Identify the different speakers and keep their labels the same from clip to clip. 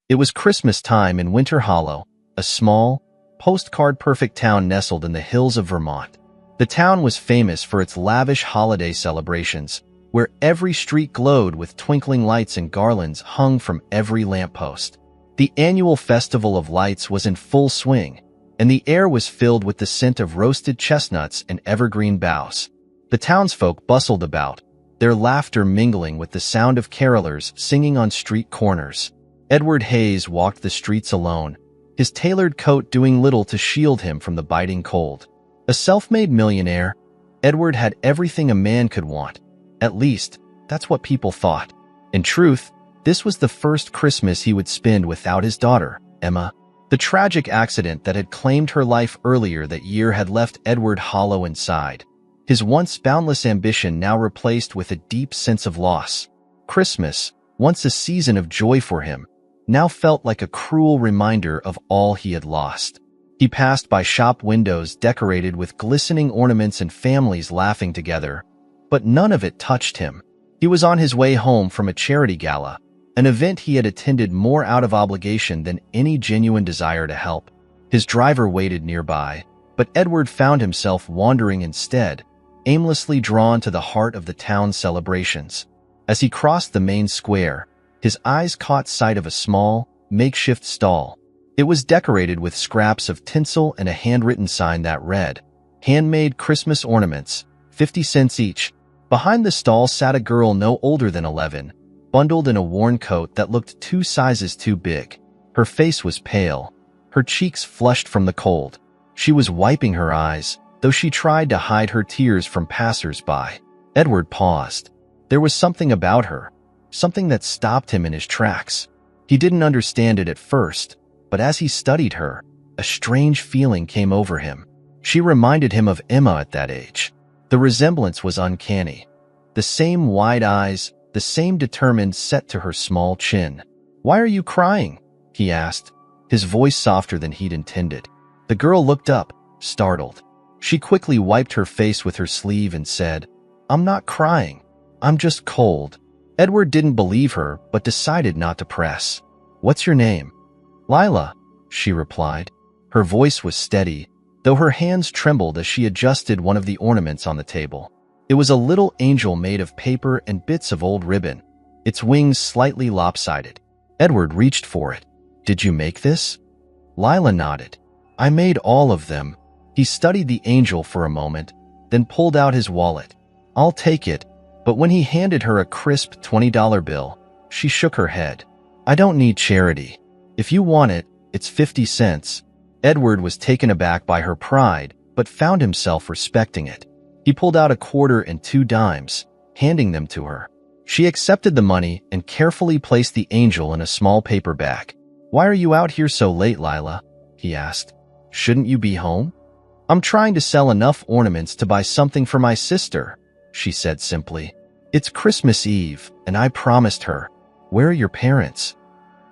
Speaker 1: It was Christmas time in Winter Hollow, a small, postcard-perfect town nestled in the hills of Vermont. The town was famous for its lavish holiday celebrations, where every street glowed with twinkling lights and garlands hung from every lamppost. The annual Festival of Lights was in full swing, and the air was filled with the scent of roasted chestnuts and evergreen boughs. The townsfolk bustled about, their laughter mingling with the sound of carolers singing on street corners. Edward Hayes walked the streets alone, his tailored coat doing little to shield him from the biting cold. A self-made millionaire, Edward had everything a man could want. At least, that's what people thought. In truth, this was the first Christmas he would spend without his daughter, Emma. The tragic accident that had claimed her life earlier that year had left Edward hollow inside, his once boundless ambition now replaced with a deep sense of loss. Christmas, once a season of joy for him, now felt like a cruel reminder of all he had lost. He passed by shop windows decorated with glistening ornaments and families laughing together, but none of it touched him. He was on his way home from a charity gala, an event he had attended more out of obligation than any genuine desire to help. His driver waited nearby, but Edward found himself wandering instead, aimlessly drawn to the heart of the town's celebrations. As he crossed the main square, his eyes caught sight of a small, makeshift stall. It was decorated with scraps of tinsel and a handwritten sign that read, "Handmade Christmas ornaments, 50 cents each." Behind the stall sat a girl no older than 11, bundled in a worn coat that looked 2 sizes too big. Her face was pale, her cheeks flushed from the cold. She was wiping her eyes, though she tried to hide her tears from passers-by. Edward paused. There was something about her, something that stopped him in his tracks. He didn't understand it at first, but as he studied her, a strange feeling came over him. She reminded him of Emma at that age. The resemblance was uncanny. The same wide eyes, the same determined set to her small chin. "Why are you crying?" he asked, his voice softer than he'd intended. The girl looked up, startled. She quickly wiped her face with her sleeve and said, "I'm not crying. I'm just cold." Edward didn't believe her, but decided not to press. "What's your name?" "Lila," she replied. Her voice was steady, though her hands trembled as she adjusted one of the ornaments on the table. It was a little angel made of paper and bits of old ribbon, its wings slightly lopsided. Edward reached for it. "Did you make this?" Lila nodded. "I made all of them." He studied the angel for a moment, then pulled out his wallet. "I'll take it," but when he handed her a crisp $20 bill, she shook her head. "I don't need charity. If you want it, it's 50 cents. Edward was taken aback by her pride, but found himself respecting it. He pulled out a quarter and 2 dimes, handing them to her. She accepted the money and carefully placed the angel in a small paper bag. "Why are you out here so late, Lila?" he asked. "Shouldn't you be home?" "I'm trying to sell enough ornaments to buy something for my sister," she said simply. "It's Christmas Eve, and I promised her." "Where are your parents?"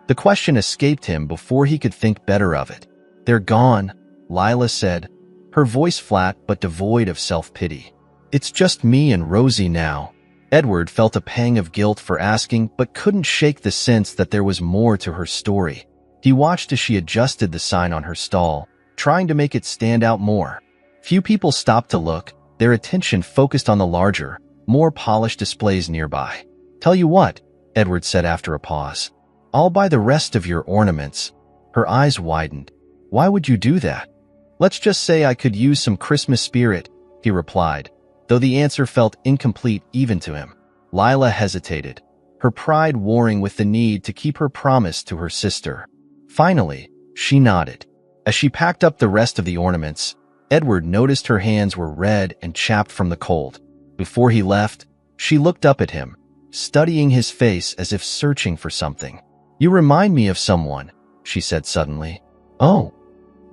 Speaker 1: The question escaped him before he could think better of it. "They're gone," Lila said, her voice flat but devoid of self-pity. "It's just me and Rosie now." Edward felt a pang of guilt for asking, but couldn't shake the sense that there was more to her story. He watched as she adjusted the sign on her stall, trying to make it stand out more. Few people stopped to look, their attention focused on the larger, more polished displays nearby. "Tell you what," Edward said after a pause. "I'll buy the rest of your ornaments." Her eyes widened. "Why would you do that?" "Let's just say I could use some Christmas spirit," he replied, though the answer felt incomplete even to him. Lila hesitated, her pride warring with the need to keep her promise to her sister. Finally, she nodded. As she packed up the rest of the ornaments, Edward noticed her hands were red and chapped from the cold. Before he left, she looked up at him, studying his face as if searching for something. "You remind me of someone," she said suddenly. "Oh?"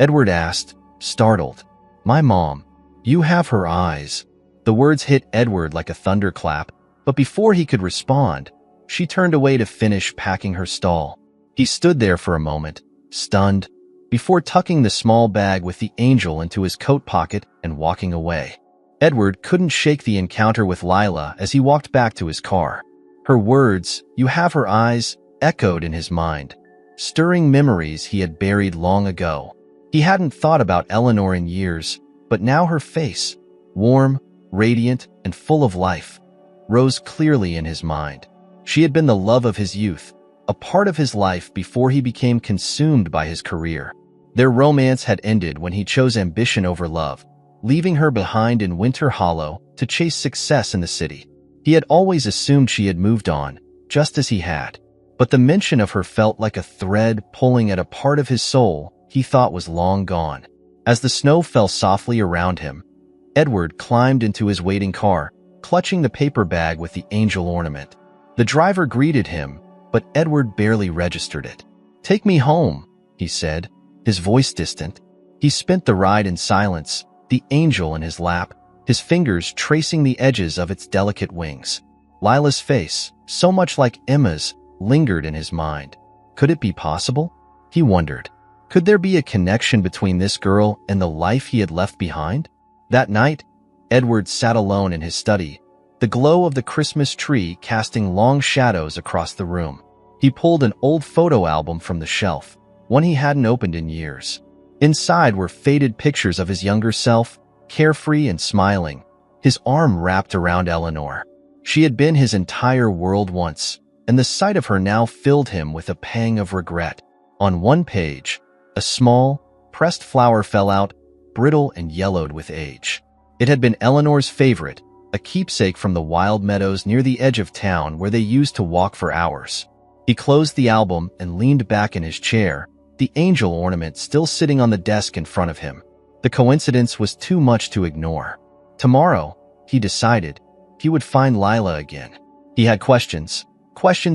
Speaker 1: Edward asked, startled. "My mom. You have her eyes." The words hit Edward like a thunderclap, but before he could respond, she turned away to finish packing her stall. He stood there for a moment, stunned, before tucking the small bag with the angel into his coat pocket and walking away. Edward couldn't shake the encounter with Lila as he walked back to his car. Her words, "You have her eyes," echoed in his mind. stirring memories he had buried long ago. He hadn't thought about Eleanor in years, but now her face, warm, radiant, and full of life, rose clearly in his mind. She had been the love of his youth, a part of his life before he became consumed by his career. Their romance had ended when he chose ambition over love, leaving her behind in Winter Hollow to chase success in the city. He had always assumed she had moved on, just as he had. But the mention of her felt like a thread pulling at a part of his soul he thought was long gone. As the snow fell softly around him, Edward climbed into his waiting car, clutching the paper bag with the angel ornament. The driver greeted him, but Edward barely registered it. "Take me home," he said, his voice distant. He spent the ride in silence, the angel in his lap, his fingers tracing the edges of its delicate wings. Lila's face, so much like Emma's, lingered in his mind. Could it be possible? He wondered. Could there be a connection between this girl and the life he had left behind? That night, Edward sat alone in his study, the glow of the Christmas tree casting long shadows across the room. He pulled an old photo album from the shelf, one he hadn't opened in years. Inside were faded pictures of his younger self, carefree and smiling, his arm wrapped around Eleanor. She had been his entire world once, and the sight of her now filled him with a pang of regret. On one page, a small, pressed flower fell out, brittle and yellowed with age. It had been Eleanor's favorite, a keepsake from the wild meadows near the edge of town where they used to walk for hours. He closed the album and leaned back in his chair, the angel ornament still sitting on the desk in front of him. The coincidence was too much to ignore. Tomorrow, he decided, he would find Lila again. He had questions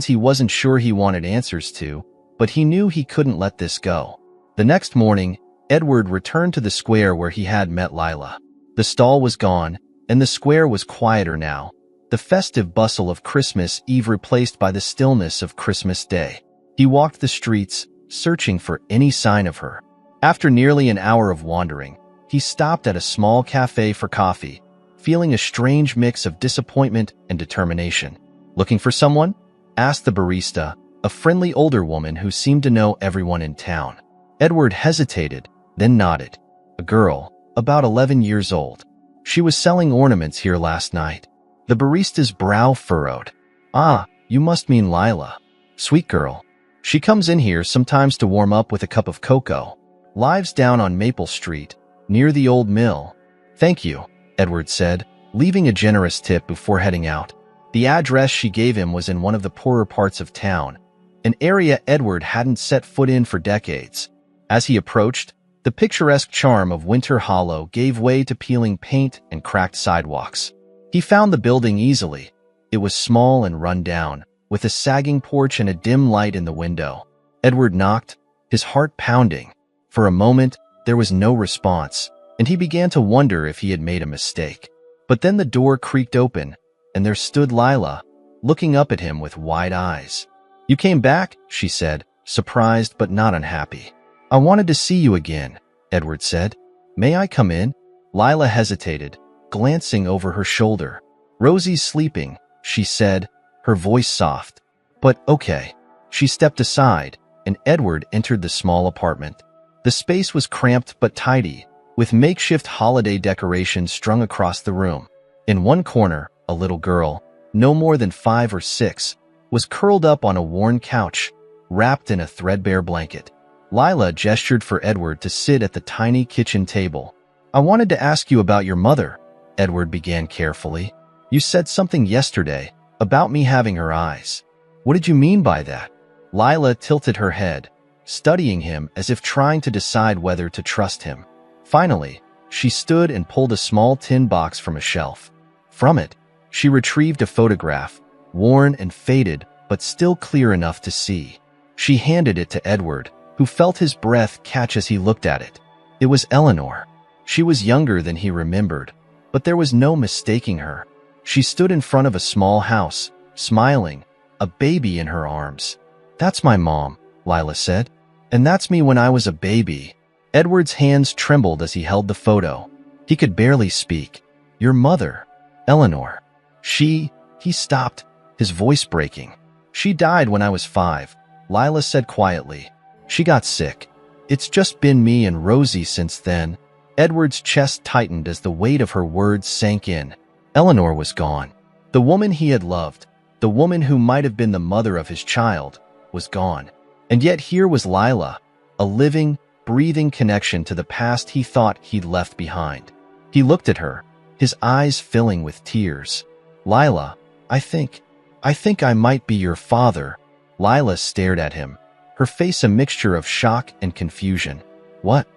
Speaker 1: he wasn't sure he wanted answers to, but he knew he couldn't let this go. The next morning, Edward returned to the square where he had met Lila. The stall was gone, and the square was quieter now, the festive bustle of Christmas Eve replaced by the stillness of Christmas Day. He walked the streets, searching for any sign of her. After nearly an hour of wandering, he stopped at a small cafe for coffee, feeling a strange mix of disappointment and determination. "Looking for someone?" asked the barista, a friendly older woman who seemed to know everyone in town. Edward hesitated, then nodded. A girl, about 11 years old. She was selling ornaments here last night. The barista's brow furrowed. "Ah, you must mean Lila. Sweet girl. She comes in here sometimes to warm up with a cup of cocoa. Lives down on Maple Street, near the old mill." "Thank you," Edward said, leaving a generous tip before heading out. The address she gave him was in one of the poorer parts of town, an area Edward hadn't set foot in for decades. As he approached, the picturesque charm of Winter Hollow gave way to peeling paint and cracked sidewalks. He found the building easily. It was small and run down, with a sagging porch and a dim light in the window. Edward knocked, his heart pounding. For a moment, there was no response, and he began to wonder if he had made a mistake. But then the door creaked open, and there stood Lila, looking up at him with wide eyes. "You came back," she said, surprised but not unhappy. "I wanted to see you again," Edward said. "May I come in?" Lila hesitated, glancing over her shoulder. "Rosie's sleeping," she said, her voice soft. "But okay." She stepped aside, and Edward entered the small apartment. The space was cramped but tidy, with makeshift holiday decorations strung across the room. In one corner, a little girl, no more than 5 or 6, was curled up on a worn couch, wrapped in a threadbare blanket. Lila gestured for Edward to sit at the tiny kitchen table. "I wanted to ask you about your mother," Edward began carefully. "You said something yesterday about me having her eyes. What did you mean by that?" Lila tilted her head, studying him as if trying to decide whether to trust him. Finally, she stood and pulled a small tin box from a shelf. From it, she retrieved a photograph, worn and faded but still clear enough to see. She handed it to Edward, who felt his breath catch as he looked at it. It was Eleanor. She was younger than he remembered, but there was no mistaking her. She stood in front of a small house, smiling, a baby in her arms. "That's my mom," Lila said. "And that's me when I was a baby." Edward's hands trembled as he held the photo. He could barely speak. "Your mother, Eleanor. He stopped, his voice breaking. "She died when I was 5. Lila said quietly. She got sick. It's just been me and Rosie since then. Edward's chest tightened as the weight of her words sank in. Eleanor was gone. The woman he had loved, the woman who might have been the mother of his child, was gone. And yet here was Lila, a living, breathing connection to the past he thought he'd left behind. He looked at her, his eyes filling with tears. Lila, I think I might be your father. Lila stared at him, her face a mixture of shock and confusion. What?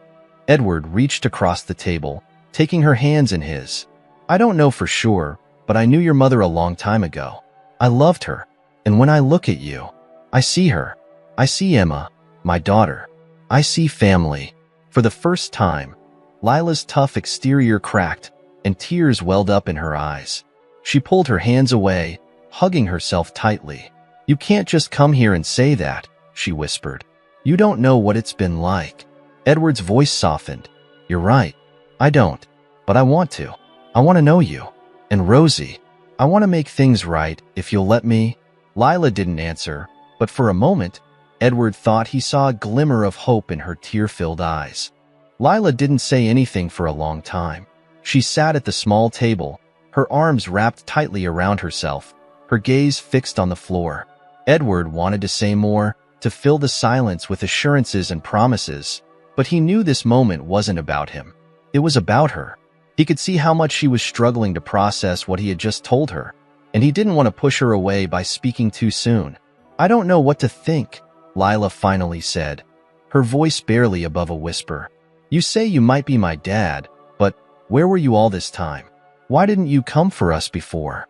Speaker 1: Edward reached across the table, taking her hands in his. I don't know for sure, but I knew your mother a long time ago. I loved her, and when I look at you, I see her. I see Emma, my daughter. I see family. For the first time, Lila's tough exterior cracked, and tears welled up in her eyes. She pulled her hands away, hugging herself tightly. You can't just come here and say that, she whispered. You don't know what it's been like. Edward's voice softened. You're right. I don't. But I want to. I want to know you. And Rosie, I want to make things right, if you'll let me. Lila didn't answer, but for a moment, Edward thought he saw a glimmer of hope in her tear-filled eyes. Lila didn't say anything for a long time. She sat at the small table, her arms wrapped tightly around herself, her gaze fixed on the floor. Edward wanted to say more, to fill the silence with assurances and promises, but he knew this moment wasn't about him. It was about her. He could see how much she was struggling to process what he had just told her, and he didn't want to push her away by speaking too soon. I don't know what to think, Lila finally said, her voice barely above a whisper. You say you might be my dad, but where were you all this time? Why didn't you come for us before?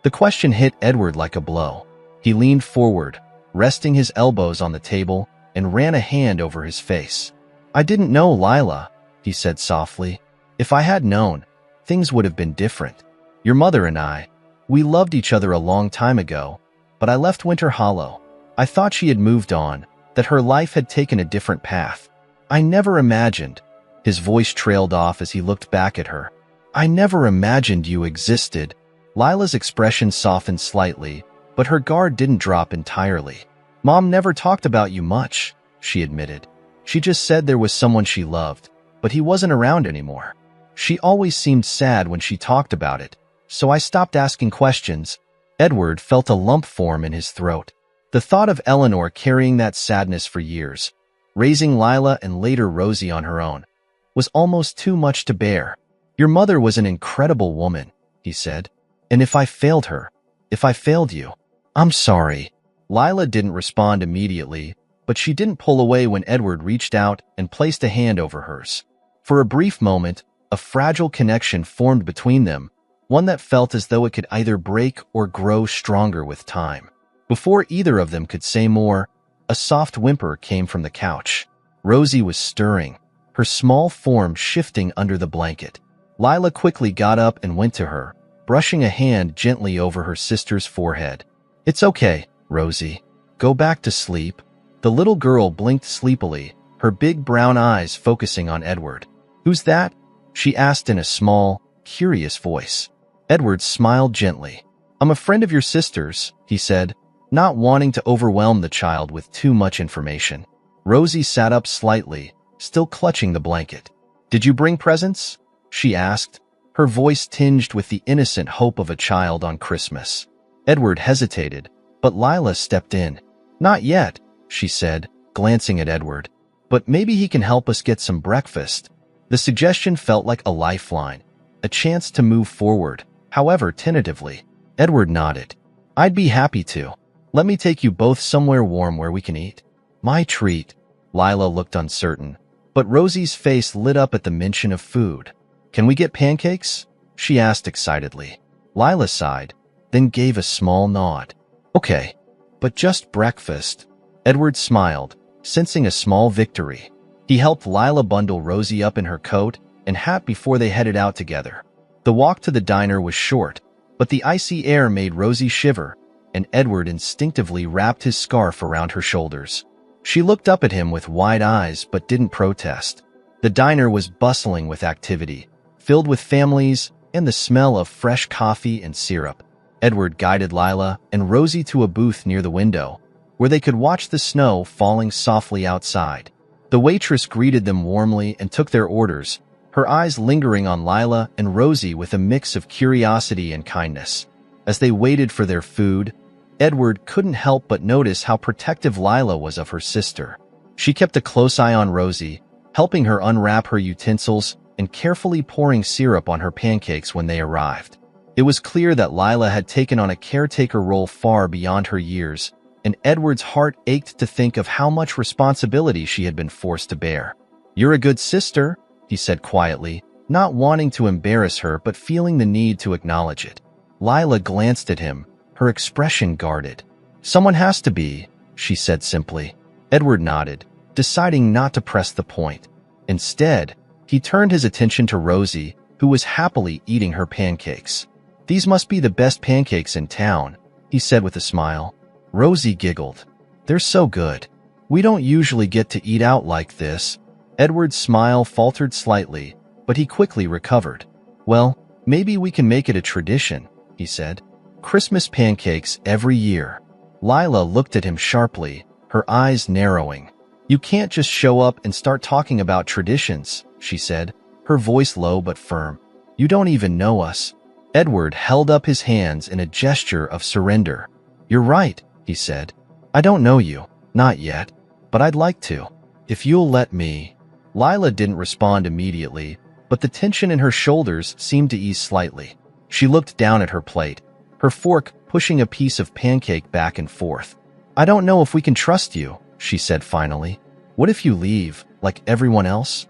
Speaker 1: The question hit Edward like a blow. He leaned forward, resting his elbows on the table, and ran a hand over his face. I didn't know, Lila, he said softly. If I had known, things would have been different. Your mother and I, we loved each other a long time ago, but I left Winter Hollow. I thought she had moved on, that her life had taken a different path. I never imagined. His voice trailed off as he looked back at her. I never imagined you existed. Lila's expression softened slightly, but her guard didn't drop entirely. Mom never talked about you much, she admitted. She just said there was someone she loved, but he wasn't around anymore. She always seemed sad when she talked about it, so I stopped asking questions. Edward felt a lump form in his throat. The thought of Eleanor carrying that sadness for years, raising Lila and later Rosie on her own, was almost too much to bear. Your mother was an incredible woman, he said. And if I failed her, if I failed you, I'm sorry. Lila didn't respond immediately, but she didn't pull away when Edward reached out and placed a hand over hers. For a brief moment, a fragile connection formed between them, one that felt as though it could either break or grow stronger with time. Before either of them could say more, a soft whimper came from the couch. Rosie was stirring, her small form shifting under the blanket. Lila quickly got up and went to her, brushing a hand gently over her sister's forehead. It's okay, Rosie. Go back to sleep. The little girl blinked sleepily, her big brown eyes focusing on Edward. Who's that? She asked in a small, curious voice. Edward smiled gently. I'm a friend of your sister's, he said, not wanting to overwhelm the child with too much information. Rosie sat up slightly, still clutching the blanket. Did you bring presents? She asked, her voice tinged with the innocent hope of a child on Christmas. Edward hesitated, but Lila stepped in. Not yet, she said, glancing at Edward. But maybe he can help us get some breakfast. The suggestion felt like a lifeline, a chance to move forward, however tentatively. Edward nodded. I'd be happy to. Let me take you both somewhere warm where we can eat. My treat. Lila looked uncertain, but Rosie's face lit up at the mention of food. Can we get pancakes? She asked excitedly. Lila sighed, then gave a small nod. Okay, but just breakfast. Edward smiled, sensing a small victory. He helped Lila bundle Rosie up in her coat and hat before they headed out together. The walk to the diner was short, but the icy air made Rosie shiver, and Edward instinctively wrapped his scarf around her shoulders. She looked up at him with wide eyes but didn't protest. The diner was bustling with activity, filled with families and the smell of fresh coffee and syrup. Edward guided Lila and Rosie to a booth near the window, where they could watch the snow falling softly outside. The waitress greeted them warmly and took their orders, her eyes lingering on Lila and Rosie with a mix of curiosity and kindness. As they waited for their food, Edward couldn't help but notice how protective Lila was of her sister. She kept a close eye on Rosie, helping her unwrap her utensils and carefully pouring syrup on her pancakes when they arrived. It was clear that Lila had taken on a caretaker role far beyond her years, and Edward's heart ached to think of how much responsibility she had been forced to bear. "You're a good sister," he said quietly, not wanting to embarrass her but feeling the need to acknowledge it. Lila glanced at him, her expression guarded. "Someone has to be," she said simply. Edward nodded, deciding not to press the point. Instead, he turned his attention to Rosie, who was happily eating her pancakes. "These must be the best pancakes in town," he said with a smile. Rosie giggled. "They're so good. We don't usually get to eat out like this." Edward's smile faltered slightly, but he quickly recovered. "Well, maybe we can make it a tradition," he said. "Christmas pancakes every year." Lila looked at him sharply, her eyes narrowing. "You can't just show up and start talking about traditions," she said, her voice low but firm. "You don't even know us." Edward held up his hands in a gesture of surrender. "You're right," he said. "I don't know you, not yet, but I'd like to. If you'll let me." Lila didn't respond immediately, but the tension in her shoulders seemed to ease slightly. She looked down at her plate, her fork pushing a piece of pancake back and forth. "I don't know if we can trust you," she said finally. "What if you leave, like everyone else?"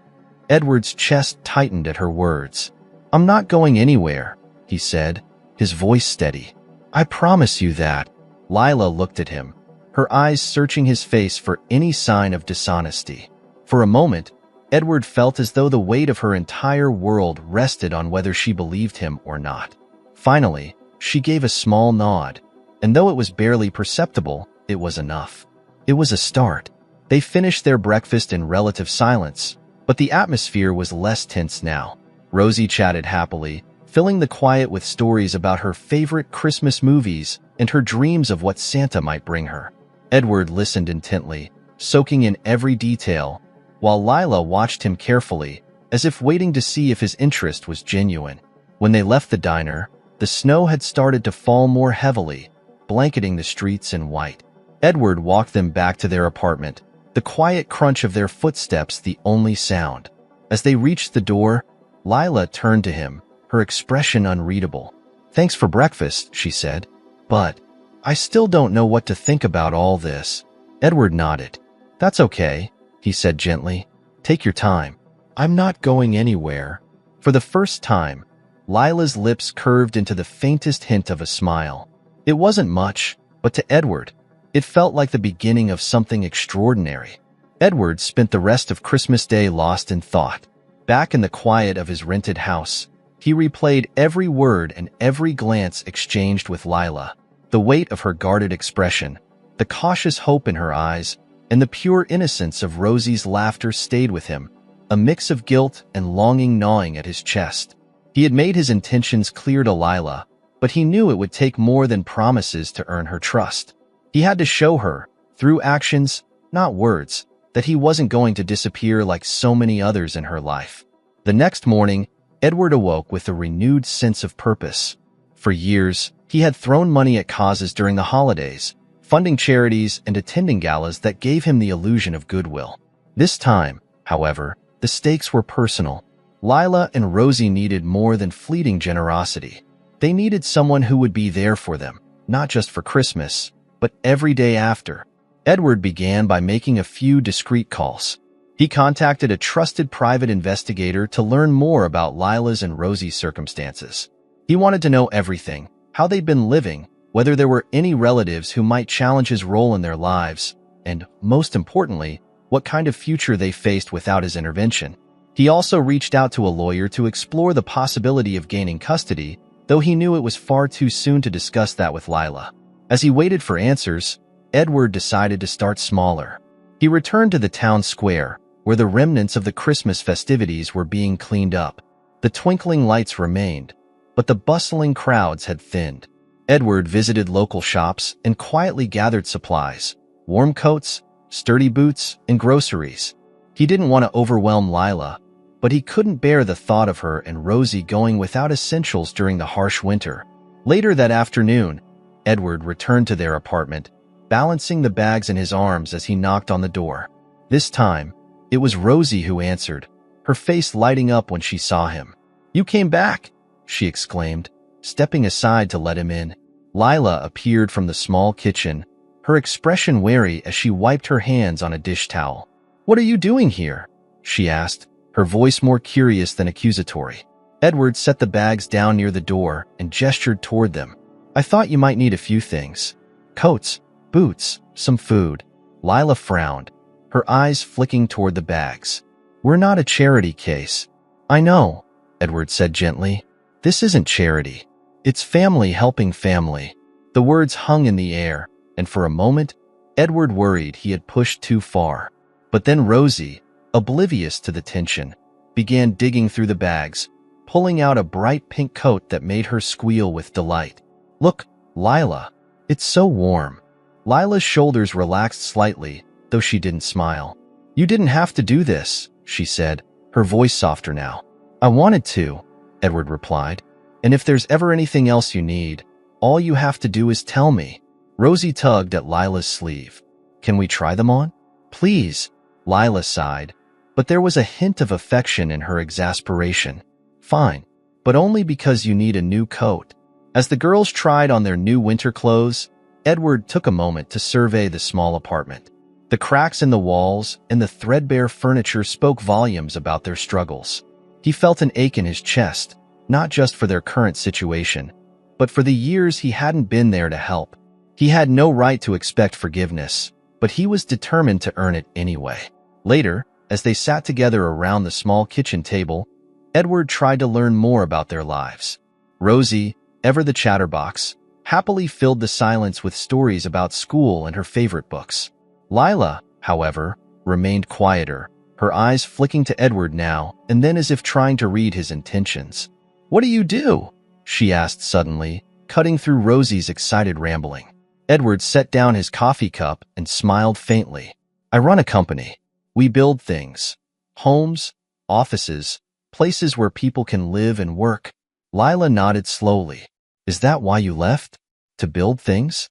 Speaker 1: Edward's chest tightened at her words. "I'm not going anywhere," he said, his voice steady. "I promise you that." Lila looked at him, her eyes searching his face for any sign of dishonesty. For a moment, Edward felt as though the weight of her entire world rested on whether she believed him or not. Finally, she gave a small nod, and though it was barely perceptible, it was enough. It was a start. They finished their breakfast in relative silence, but the atmosphere was less tense now. Rosie chatted happily, filling the quiet with stories about her favorite Christmas movies and her dreams of what Santa might bring her. Edward listened intently, soaking in every detail, while Lila watched him carefully, as if waiting to see if his interest was genuine. When they left the diner, the snow had started to fall more heavily, blanketing the streets in white. Edward walked them back to their apartment, the quiet crunch of their footsteps the only sound. As they reached the door, Lila turned to him, her expression unreadable. "Thanks for breakfast," she said. "But I still don't know what to think about all this." Edward nodded. "That's okay," he said gently. "Take your time. I'm not going anywhere." For the first time, Lila's lips curved into the faintest hint of a smile. It wasn't much, but to Edward, it felt like the beginning of something extraordinary. Edward spent the rest of Christmas Day lost in thought. Back in the quiet of his rented house, he replayed every word and every glance exchanged with Lila. The weight of her guarded expression, the cautious hope in her eyes, and the pure innocence of Rosie's laughter stayed with him, a mix of guilt and longing gnawing at his chest. He had made his intentions clear to Lila, but he knew it would take more than promises to earn her trust. He had to show her, through actions, not words, that he wasn't going to disappear like so many others in her life. The next morning, Edward awoke with a renewed sense of purpose. For years, he had thrown money at causes during the holidays, funding charities and attending galas that gave him the illusion of goodwill. This time, however, the stakes were personal. Lila and Rosie needed more than fleeting generosity. They needed someone who would be there for them, not just for Christmas, but every day after. Edward began by making a few discreet calls. He contacted a trusted private investigator to learn more about Lila's and Rosie's circumstances. He wanted to know everything, how they'd been living, whether there were any relatives who might challenge his role in their lives, and, most importantly, what kind of future they faced without his intervention. He also reached out to a lawyer to explore the possibility of gaining custody, though he knew it was far too soon to discuss that with Lila. As he waited for answers, Edward decided to start smaller. He returned to the town square, where the remnants of the Christmas festivities were being cleaned up. The twinkling lights remained, but the bustling crowds had thinned. Edward visited local shops and quietly gathered supplies, warm coats, sturdy boots, and groceries. He didn't want to overwhelm Lila, but he couldn't bear the thought of her and Rosie going without essentials during the harsh winter. Later that afternoon, Edward returned to their apartment, balancing the bags in his arms as he knocked on the door. This time, it was Rosie who answered, her face lighting up when she saw him. "You came back," she exclaimed, stepping aside to let him in. Lila appeared from the small kitchen, her expression wary as she wiped her hands on a dish towel. "What are you doing here?" she asked, her voice more curious than accusatory. Edward set the bags down near the door and gestured toward them. "I thought you might need a few things. Coats, boots, some food." Lila frowned, her eyes flicking toward the bags. "We're not a charity case." "I know," Edward said gently. "This isn't charity. It's family helping family." The words hung in the air, and for a moment, Edward worried he had pushed too far. But then Rosie, oblivious to the tension, began digging through the bags, pulling out a bright pink coat that made her squeal with delight. "Look, Lila, it's so warm." Lila's shoulders relaxed slightly, though she didn't smile. "You didn't have to do this," she said, her voice softer now. "I wanted to," Edward replied. "And if there's ever anything else you need, all you have to do is tell me." Rosie tugged at Lila's sleeve. "Can we try them on?" "Please," Lila sighed, but there was a hint of affection in her exasperation. "Fine, but only because you need a new coat." As the girls tried on their new winter clothes, Edward took a moment to survey the small apartment. The cracks in the walls and the threadbare furniture spoke volumes about their struggles. He felt an ache in his chest, not just for their current situation, but for the years he hadn't been there to help. He had no right to expect forgiveness, but he was determined to earn it anyway. Later, as they sat together around the small kitchen table, Edward tried to learn more about their lives. Rosie, ever the chatterbox, happily filled the silence with stories about school and her favorite books. Lila, however, remained quieter, her eyes flicking to Edward now and then as if trying to read his intentions. "What do you do?" she asked suddenly, cutting through Rosie's excited rambling. Edward set down his coffee cup and smiled faintly. "I run a company. We build things. Homes, offices, places where people can live and work." Lila nodded slowly. "Is that why you left? To build things?"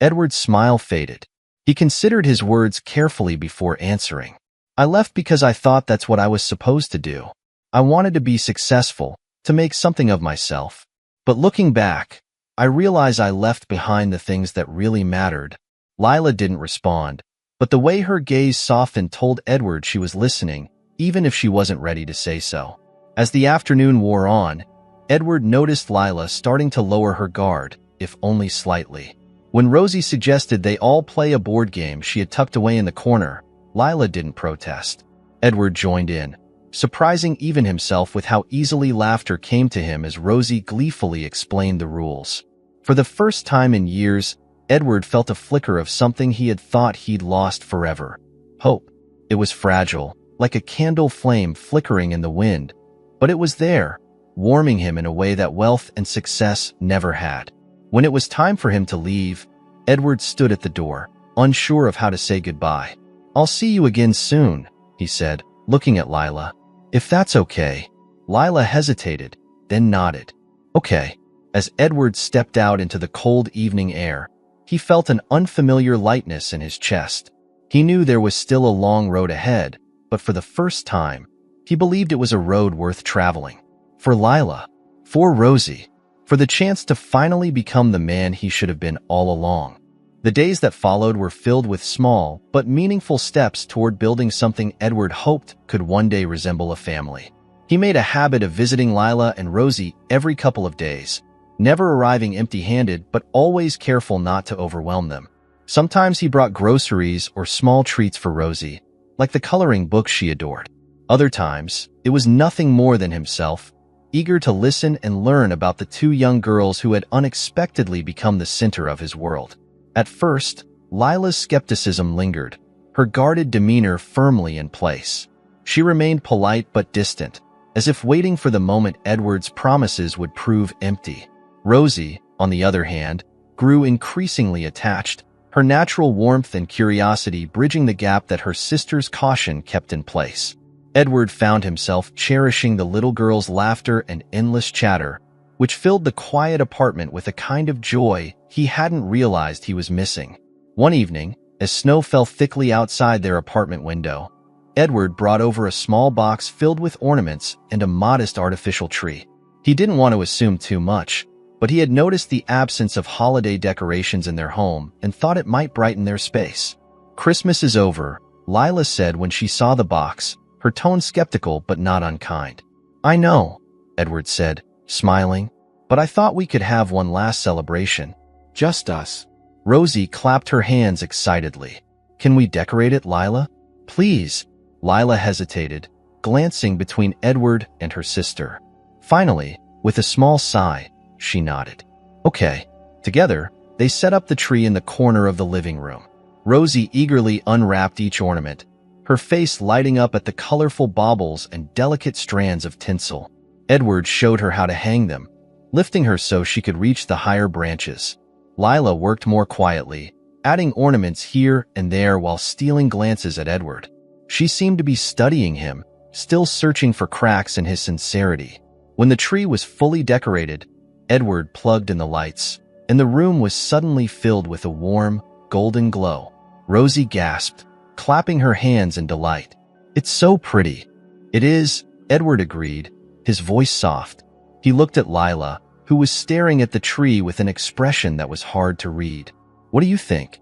Speaker 1: Edward's smile faded. He considered his words carefully before answering. "I left because I thought that's what I was supposed to do. I wanted to be successful, to make something of myself. But looking back, I realize I left behind the things that really mattered." Lila didn't respond, but the way her gaze softened told Edward she was listening, even if she wasn't ready to say so. As the afternoon wore on, Edward noticed Lila starting to lower her guard, if only slightly. When Rosie suggested they all play a board game she had tucked away in the corner, Lila didn't protest. Edward joined in, surprising even himself with how easily laughter came to him as Rosie gleefully explained the rules. For the first time in years, Edward felt a flicker of something he had thought he'd lost forever. Hope. It was fragile, like a candle flame flickering in the wind, but it was there, warming him in a way that wealth and success never had. When it was time for him to leave, Edward stood at the door, unsure of how to say goodbye. "I'll see you again soon," he said, looking at Lila. "If that's okay." Lila hesitated, then nodded. "Okay." As Edward stepped out into the cold evening air, he felt an unfamiliar lightness in his chest. He knew there was still a long road ahead, but for the first time, he believed it was a road worth traveling. For Lila, for Rosie, for the chance to finally become the man he should have been all along. The days that followed were filled with small but meaningful steps toward building something Edward hoped could one day resemble a family. He made a habit of visiting Lila and Rosie every couple of days, never arriving empty-handed but always careful not to overwhelm them. Sometimes he brought groceries or small treats for Rosie, like the coloring books she adored. Other times, it was nothing more than himself, eager to listen and learn about the two young girls who had unexpectedly become the center of his world. At first, Lila's skepticism lingered, her guarded demeanor firmly in place. She remained polite but distant, as if waiting for the moment Edward's promises would prove empty. Rosie, on the other hand, grew increasingly attached, her natural warmth and curiosity bridging the gap that her sister's caution kept in place. Edward found himself cherishing the little girl's laughter and endless chatter, which filled the quiet apartment with a kind of joy he hadn't realized he was missing. One evening, as snow fell thickly outside their apartment window, Edward brought over a small box filled with ornaments and a modest artificial tree. He didn't want to assume too much, but he had noticed the absence of holiday decorations in their home and thought it might brighten their space. "Christmas is over," Lila said when she saw the box, her tone skeptical but not unkind. "I know," Edward said, smiling, "but I thought we could have one last celebration. Just us." Rosie clapped her hands excitedly. "Can we decorate it, Lila? Please." Lila hesitated, glancing between Edward and her sister. Finally, with a small sigh, she nodded. "Okay." Together, they set up the tree in the corner of the living room. Rosie eagerly unwrapped each ornament, her face lighting up at the colorful baubles and delicate strands of tinsel. Edward showed her how to hang them, lifting her so she could reach the higher branches. Lila worked more quietly, adding ornaments here and there while stealing glances at Edward. She seemed to be studying him, still searching for cracks in his sincerity. When the tree was fully decorated, Edward plugged in the lights, and the room was suddenly filled with a warm, golden glow. Rosie gasped, clapping her hands in delight. "It's so pretty." "It is," Edward agreed, his voice soft. He looked at Lila, who was staring at the tree with an expression that was hard to read. "What do you think?"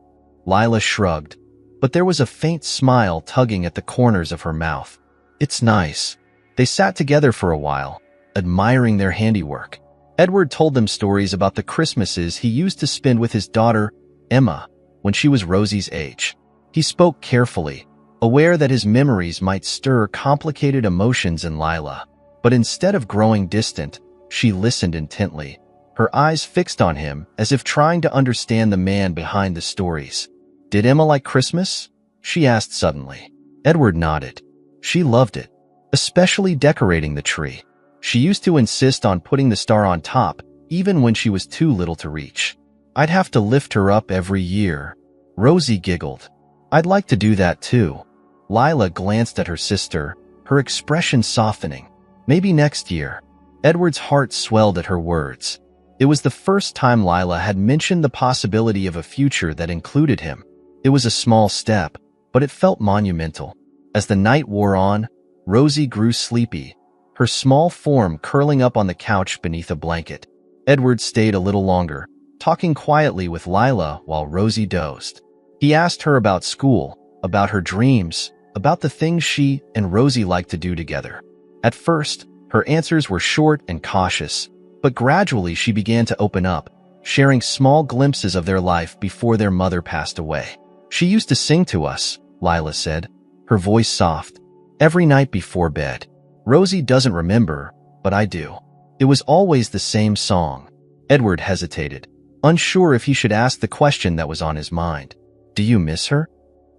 Speaker 1: Lila shrugged, but there was a faint smile tugging at the corners of her mouth. "It's nice." They sat together for a while, admiring their handiwork. Edward told them stories about the Christmases he used to spend with his daughter, Emma, when she was Rosie's age. He spoke carefully, aware that his memories might stir complicated emotions in Lila. But instead of growing distant, she listened intently, her eyes fixed on him as if trying to understand the man behind the stories. "Did Emma like Christmas?" she asked suddenly. Edward nodded. She loved it, especially decorating the tree. She used to insist on putting the star on top, even when she was too little to reach. "I'd have to lift her up every year." Rosie giggled. "I'd like to do that too." Lila glanced at her sister, her expression softening. "Maybe next year." Edward's heart swelled at her words. It was the first time Lila had mentioned the possibility of a future that included him. It was a small step, but it felt monumental. As the night wore on, Rosie grew sleepy, her small form curling up on the couch beneath a blanket. Edward stayed a little longer, talking quietly with Lila while Rosie dozed. He asked her about school, about her dreams, about the things she and Rosie liked to do together. At first, her answers were short and cautious, but gradually she began to open up, sharing small glimpses of their life before their mother passed away. "She used to sing to us," Lila said, her voice soft, "every night before bed. Rosie doesn't remember, but I do. It was always the same song." Edward hesitated, unsure if he should ask the question that was on his mind. "Do you miss her?"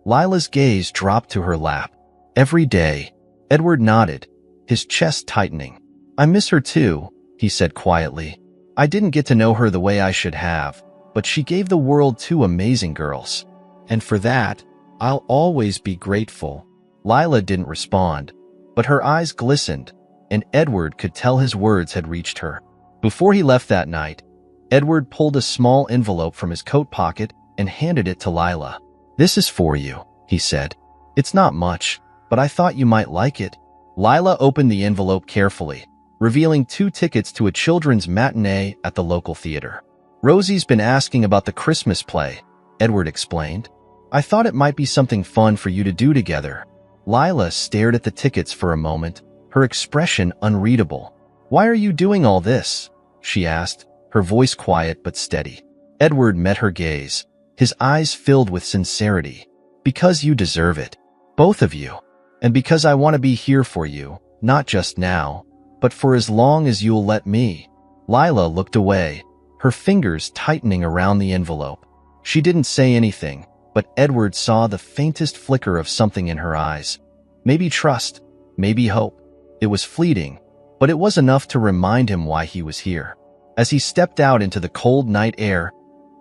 Speaker 1: Lila's gaze dropped to her lap. "Every day." Edward nodded, his chest tightening. "I miss her too," he said quietly. "I didn't get to know her the way I should have, but she gave the world two amazing girls. And for that, I'll always be grateful." Lila didn't respond, but her eyes glistened, and Edward could tell his words had reached her. Before he left that night, Edward pulled a small envelope from his coat pocket and handed it to Lila. "This is for you," he said. "It's not much, but I thought you might like it." Lila opened the envelope carefully, revealing 2 tickets to a children's matinee at the local theater. "Rosie's been asking about the Christmas play," Edward explained. "I thought it might be something fun for you to do together." Lila stared at the tickets for a moment, her expression unreadable. "Why are you doing all this?" she asked, her voice quiet but steady. Edward met her gaze, his eyes filled with sincerity. "Because you deserve it. Both of you. And because I want to be here for you, not just now, but for as long as you'll let me." Lila looked away, her fingers tightening around the envelope. She didn't say anything, but Edward saw the faintest flicker of something in her eyes. Maybe trust, maybe hope. It was fleeting, but it was enough to remind him why he was here. As he stepped out into the cold night air,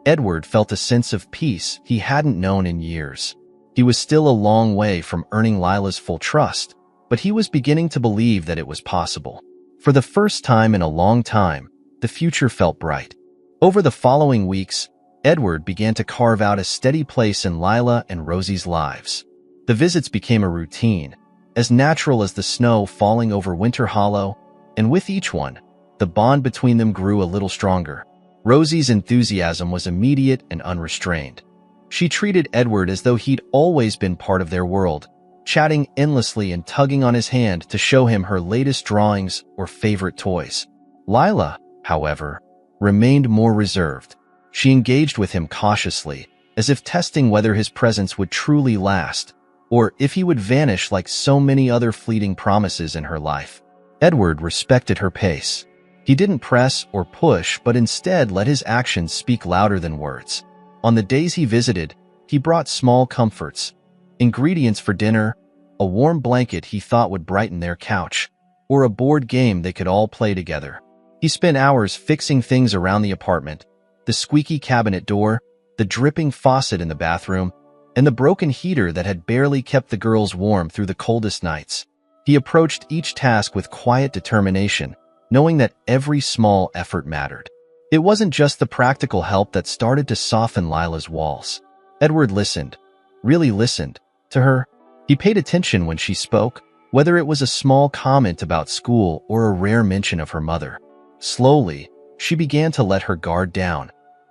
Speaker 1: Edward felt a sense of peace he hadn't known in years. He was still a long way from earning Lila's full trust, but he was beginning to believe that it was possible. For the first time in a long time, the future felt bright. Over the following weeks, Edward began to carve out a steady place in Lila and Rosie's lives. The visits became a routine, as natural as the snow falling over Winter Hollow, and with each one, the bond between them grew a little stronger. Rosie's enthusiasm was immediate and unrestrained. She treated Edward as though he'd always been part of their world, chatting endlessly and tugging on his hand to show him her latest drawings or favorite toys. Lila, however, remained more reserved. She engaged with him cautiously, as if testing whether his presence would truly last, or if he would vanish like so many other fleeting promises in her life. Edward respected her pace. He didn't press or push, but instead let his actions speak louder than words. On the days he visited, he brought small comforts, ingredients for dinner, a warm blanket he thought would brighten their couch, or a board game they could all play together. He spent hours fixing things around the apartment, the squeaky cabinet door, the dripping faucet in the bathroom, and the broken heater that had barely kept the girls warm through the coldest nights. He approached each task with quiet determination, knowing that every small effort mattered. It wasn't just the practical help that started to soften Lila's walls. Edward listened, really listened, to her. He paid attention when she spoke, whether it was a small comment about school or a rare mention of her mother. Slowly, she began to let her guard down,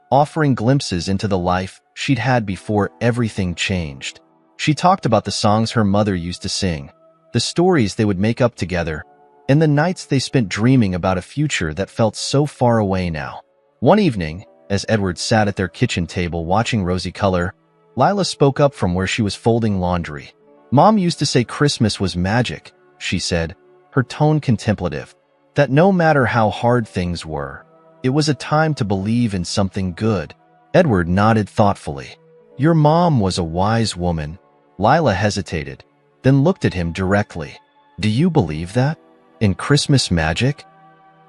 Speaker 1: offering glimpses into the life she'd had before everything changed. She talked about the songs her mother used to sing, the stories they would make up together, and the nights they spent dreaming about a future that felt so far away now. One evening, as Edward sat at their kitchen table watching Rosie color, Lila spoke up from where she was folding laundry. "Mom used to say Christmas was magic," she said, her tone contemplative, "that no matter how hard things were, it was a time to believe in something good." Edward nodded thoughtfully. "Your mom was a wise woman." Lila hesitated, then looked at him directly. "Do you believe that? In Christmas magic?"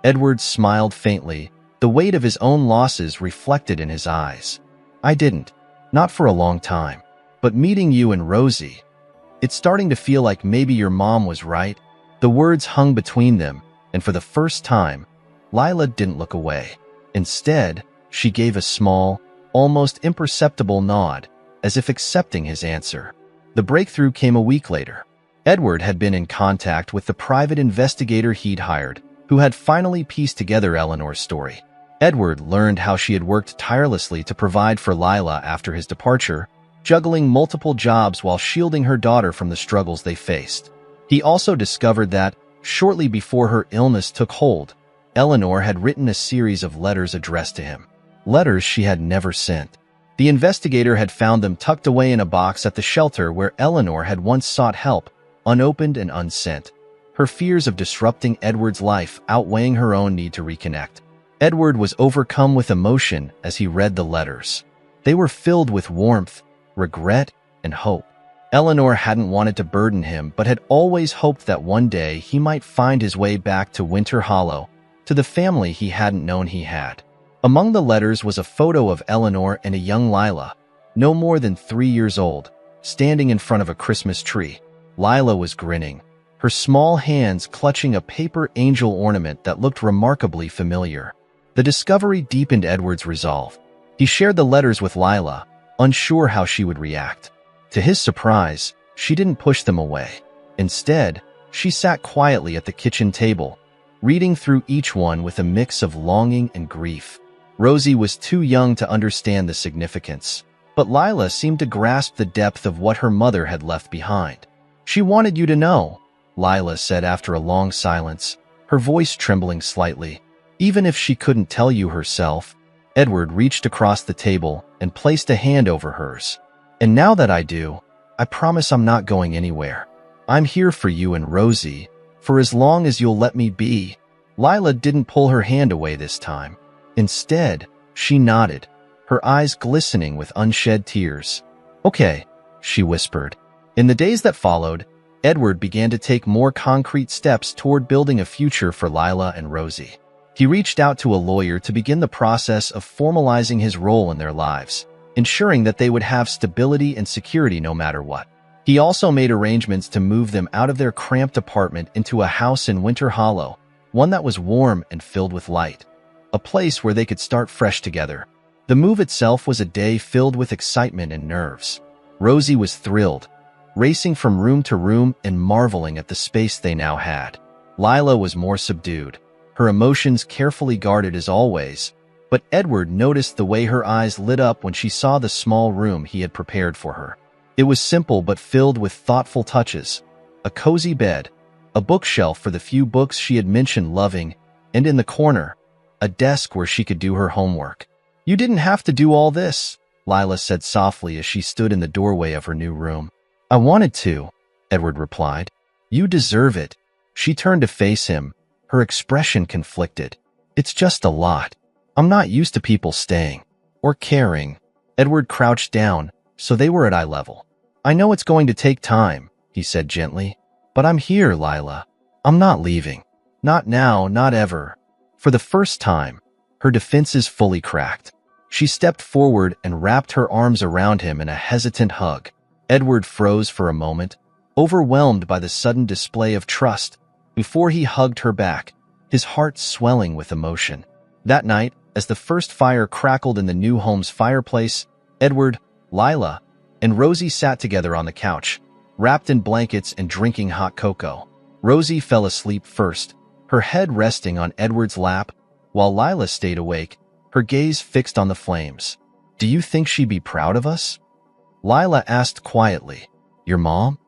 Speaker 1: Edward smiled faintly, the weight of his own losses reflected in his eyes. "I didn't. Not for a long time. But meeting you and Rosie, it's starting to feel like maybe your mom was right." The words hung between them, and for the first time, Lila didn't look away. Instead, she gave a small, almost imperceptible nod, as if accepting his answer. The breakthrough came a week later. Edward had been in contact with the private investigator he'd hired, who had finally pieced together Eleanor's story. Edward learned how she had worked tirelessly to provide for Lila after his departure, juggling multiple jobs while shielding her daughter from the struggles they faced. He also discovered that, shortly before her illness took hold, Eleanor had written a series of letters addressed to him. Letters she had never sent. The investigator had found them tucked away in a box at the shelter where Eleanor had once sought help, unopened and unsent, her fears of disrupting Edward's life outweighing her own need to reconnect. Edward was overcome with emotion as he read the letters. They were filled with warmth, regret, and hope. Eleanor hadn't wanted to burden him, but had always hoped that one day he might find his way back to Winter Hollow, to the family he hadn't known he had. Among the letters was a photo of Eleanor and a young Lila, no more than 3 years old, standing in front of a Christmas tree. Lila was grinning, her small hands clutching a paper angel ornament that looked remarkably familiar. The discovery deepened Edward's resolve. He shared the letters with Lila, unsure how she would react. To his surprise, she didn't push them away. Instead, she sat quietly at the kitchen table, reading through each one with a mix of longing and grief. Rosie was too young to understand the significance, but Lila seemed to grasp the depth of what her mother had left behind. "She wanted you to know," Lila said after a long silence, her voice trembling slightly. "Even if she couldn't tell you herself." Edward reached across the table and placed a hand over hers. "And now that I do, I promise I'm not going anywhere. I'm here for you and Rosie, for as long as you'll let me be." Lila didn't pull her hand away this time. Instead, she nodded, her eyes glistening with unshed tears. "Okay," she whispered. In the days that followed, Edward began to take more concrete steps toward building a future for Lila and Rosie. He reached out to a lawyer to begin the process of formalizing his role in their lives, ensuring that they would have stability and security no matter what. He also made arrangements to move them out of their cramped apartment into a house in Winter Hollow, one that was warm and filled with light, a place where they could start fresh together. The move itself was a day filled with excitement and nerves. Rosie was thrilled, racing from room to room and marveling at the space they now had. Lila was more subdued, her emotions carefully guarded as always, but Edward noticed the way her eyes lit up when she saw the small room he had prepared for her. It was simple but filled with thoughtful touches: a cozy bed, a bookshelf for the few books she had mentioned loving, and in the corner, a desk where she could do her homework. "You didn't have to do all this," Lila said softly as she stood in the doorway of her new room. "I wanted to," Edward replied. "You deserve it." She turned to face him, her expression conflicted. "It's just a lot. I'm not used to people staying or caring." Edward crouched down, so they were at eye level. "I know it's going to take time," he said gently, "but I'm here, Lila. I'm not leaving. Not now, not ever." For the first time, her defenses fully cracked. She stepped forward and wrapped her arms around him in a hesitant hug. Edward froze for a moment, overwhelmed by the sudden display of trust, before he hugged her back, his heart swelling with emotion. That night, as the first fire crackled in the new home's fireplace, Edward, Lila, and Rosie sat together on the couch, wrapped in blankets and drinking hot cocoa. Rosie fell asleep first, her head resting on Edward's lap, while Lila stayed awake, her gaze fixed on the flames. "Do you think she'd be proud of us?" Lila asked quietly. "Your mom?"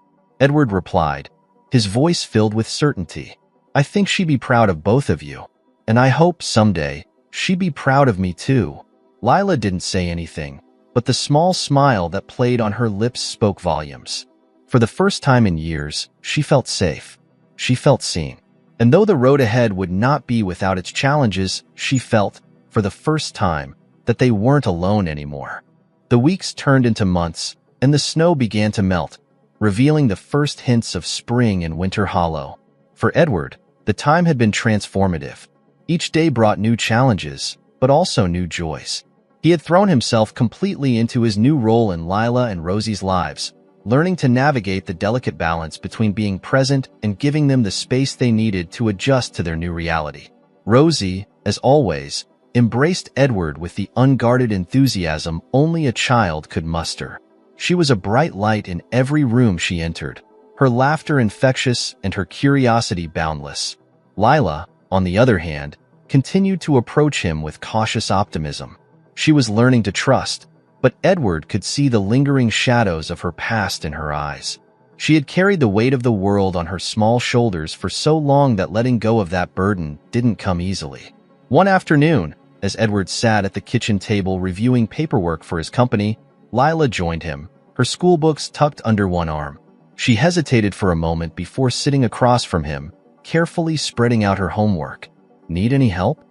Speaker 1: Edward replied, his voice filled with certainty. "I think she'd be proud of both of you. And I hope someday she'd be proud of me too." Lila didn't say anything, but the small smile that played on her lips spoke volumes. For the first time in years, she felt safe. She felt seen. And though the road ahead would not be without its challenges, she felt, for the first time, that they weren't alone anymore. The weeks turned into months, and the snow began to melt, revealing the first hints of spring in Winter Hollow. For Edward, the time had been transformative. Each day brought new challenges, but also new joys. He had thrown himself completely into his new role in Lila and Rosie's lives, learning to navigate the delicate balance between being present and giving them the space they needed to adjust to their new reality. Rosie, as always, embraced Edward with the unguarded enthusiasm only a child could muster. She was a bright light in every room she entered, her laughter infectious and her curiosity boundless. Lila, on the other hand, continued to approach him with cautious optimism. She was learning to trust, but Edward could see the lingering shadows of her past in her eyes. She had carried the weight of the world on her small shoulders for so long that letting go of that burden didn't come easily. One afternoon, as Edward sat at the kitchen table reviewing paperwork for his company, Lila joined him, her schoolbooks tucked under one arm. She hesitated for a moment before sitting across from him, carefully spreading out her homework. "Need any help?"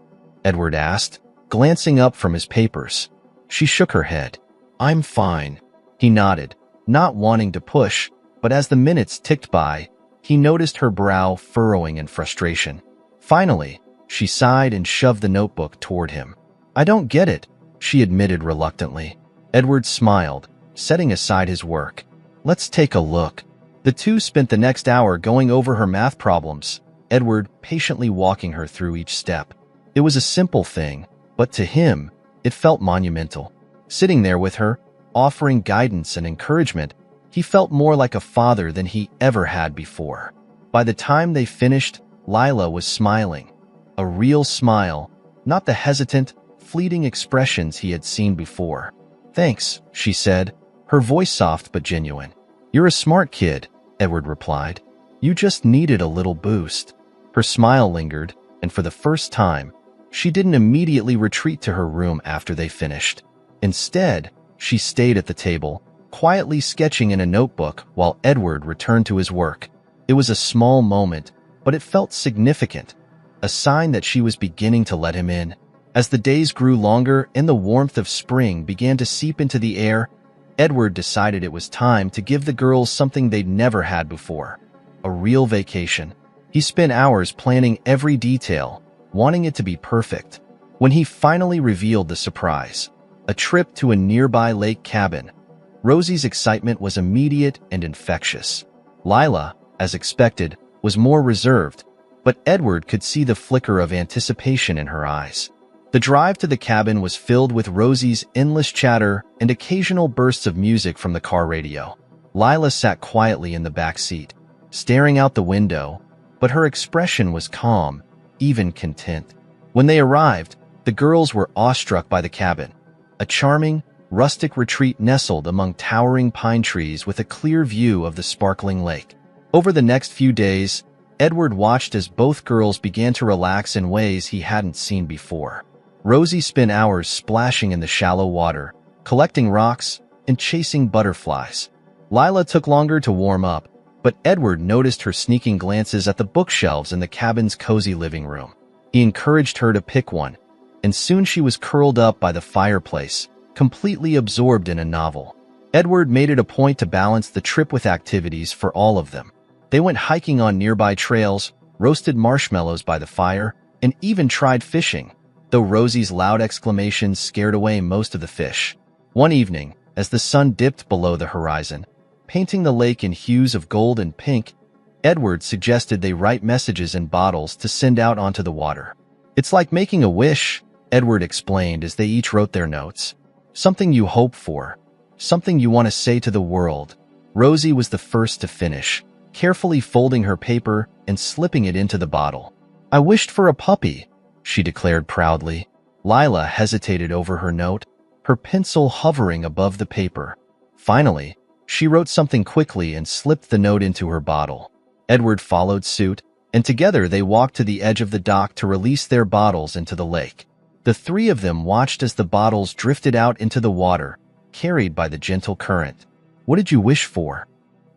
Speaker 1: Edward asked, glancing up from his papers. She shook her head. "I'm fine." He nodded, not wanting to push, but as the minutes ticked by, he noticed her brow furrowing in frustration. Finally, she sighed and shoved the notebook toward him. "I don't get it," she admitted reluctantly. Edward smiled, setting aside his work. "Let's take a look." The two spent the next hour going over her math problems, Edward patiently walking her through each step. It was a simple thing, but to him, it felt monumental. Sitting there with her, offering guidance and encouragement, he felt more like a father than he ever had before. By the time they finished, Lila was smiling. A real smile, not the hesitant, fleeting expressions he had seen before. "Thanks," she said, her voice soft but genuine. "You're a smart kid," Edward replied. "You just needed a little boost." Her smile lingered, and for the first time, she didn't immediately retreat to her room after they finished. Instead, she stayed at the table, quietly sketching in a notebook while Edward returned to his work. It was a small moment, but it felt significant, a sign that she was beginning to let him in. As the days grew longer and the warmth of spring began to seep into the air, Edward decided it was time to give the girls something they'd never had before: a real vacation. He spent hours planning every detail, wanting it to be perfect. When he finally revealed the surprise, a trip to a nearby lake cabin, Rosie's excitement was immediate and infectious. Lila, as expected, was more reserved, but Edward could see the flicker of anticipation in her eyes. The drive to the cabin was filled with Rosie's endless chatter and occasional bursts of music from the car radio. Lila sat quietly in the back seat, staring out the window, but her expression was calm, even content. When they arrived, the girls were awestruck by the cabin, a charming, rustic retreat nestled among towering pine trees with a clear view of the sparkling lake. Over the next few days, Edward watched as both girls began to relax in ways he hadn't seen before. Rosie spent hours splashing in the shallow water, collecting rocks, and chasing butterflies. Lila took longer to warm up, but Edward noticed her sneaking glances at the bookshelves in the cabin's cozy living room. He encouraged her to pick one, and soon she was curled up by the fireplace, completely absorbed in a novel. Edward made it a point to balance the trip with activities for all of them. They went hiking on nearby trails, roasted marshmallows by the fire, and even tried fishing, though Rosie's loud exclamations scared away most of the fish. One evening, as the sun dipped below the horizon, painting the lake in hues of gold and pink, Edward suggested they write messages in bottles to send out onto the water. "It's like making a wish," Edward explained as they each wrote their notes. "Something you hope for, something you want to say to the world." Rosie was the first to finish, carefully folding her paper and slipping it into the bottle. "I wished for a puppy," she declared proudly. Lila hesitated over her note, her pencil hovering above the paper. Finally, she wrote something quickly and slipped the note into her bottle. Edward followed suit, and together they walked to the edge of the dock to release their bottles into the lake. The three of them watched as the bottles drifted out into the water, carried by the gentle current. "What did you wish for?"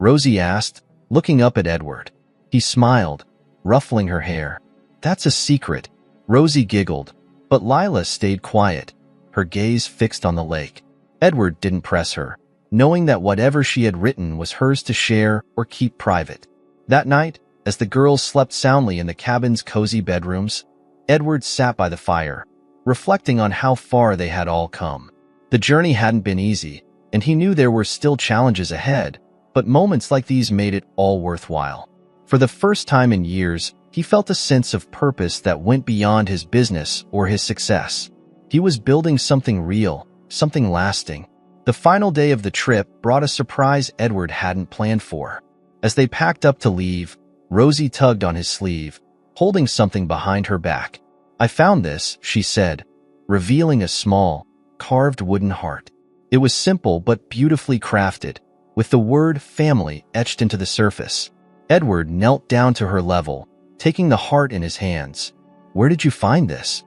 Speaker 1: Rosie asked, looking up at Edward. He smiled, ruffling her hair. "That's a secret," Rosie giggled, but Lila stayed quiet, her gaze fixed on the lake. Edward didn't press her, knowing that whatever she had written was hers to share or keep private. That night, as the girls slept soundly in the cabin's cozy bedrooms, Edward sat by the fire, reflecting on how far they had all come. The journey hadn't been easy, and he knew there were still challenges ahead, but moments like these made it all worthwhile. For the first time in years, he felt a sense of purpose that went beyond his business or his success. He was building something real, something lasting. The final day of the trip brought a surprise Edward hadn't planned for. As they packed up to leave, Rosie tugged on his sleeve, holding something behind her back. "I found this," she said, revealing a small, carved wooden heart. It was simple but beautifully crafted, with the word family etched into the surface. Edward knelt down to her level, taking the heart in his hands. "Where did you find this?"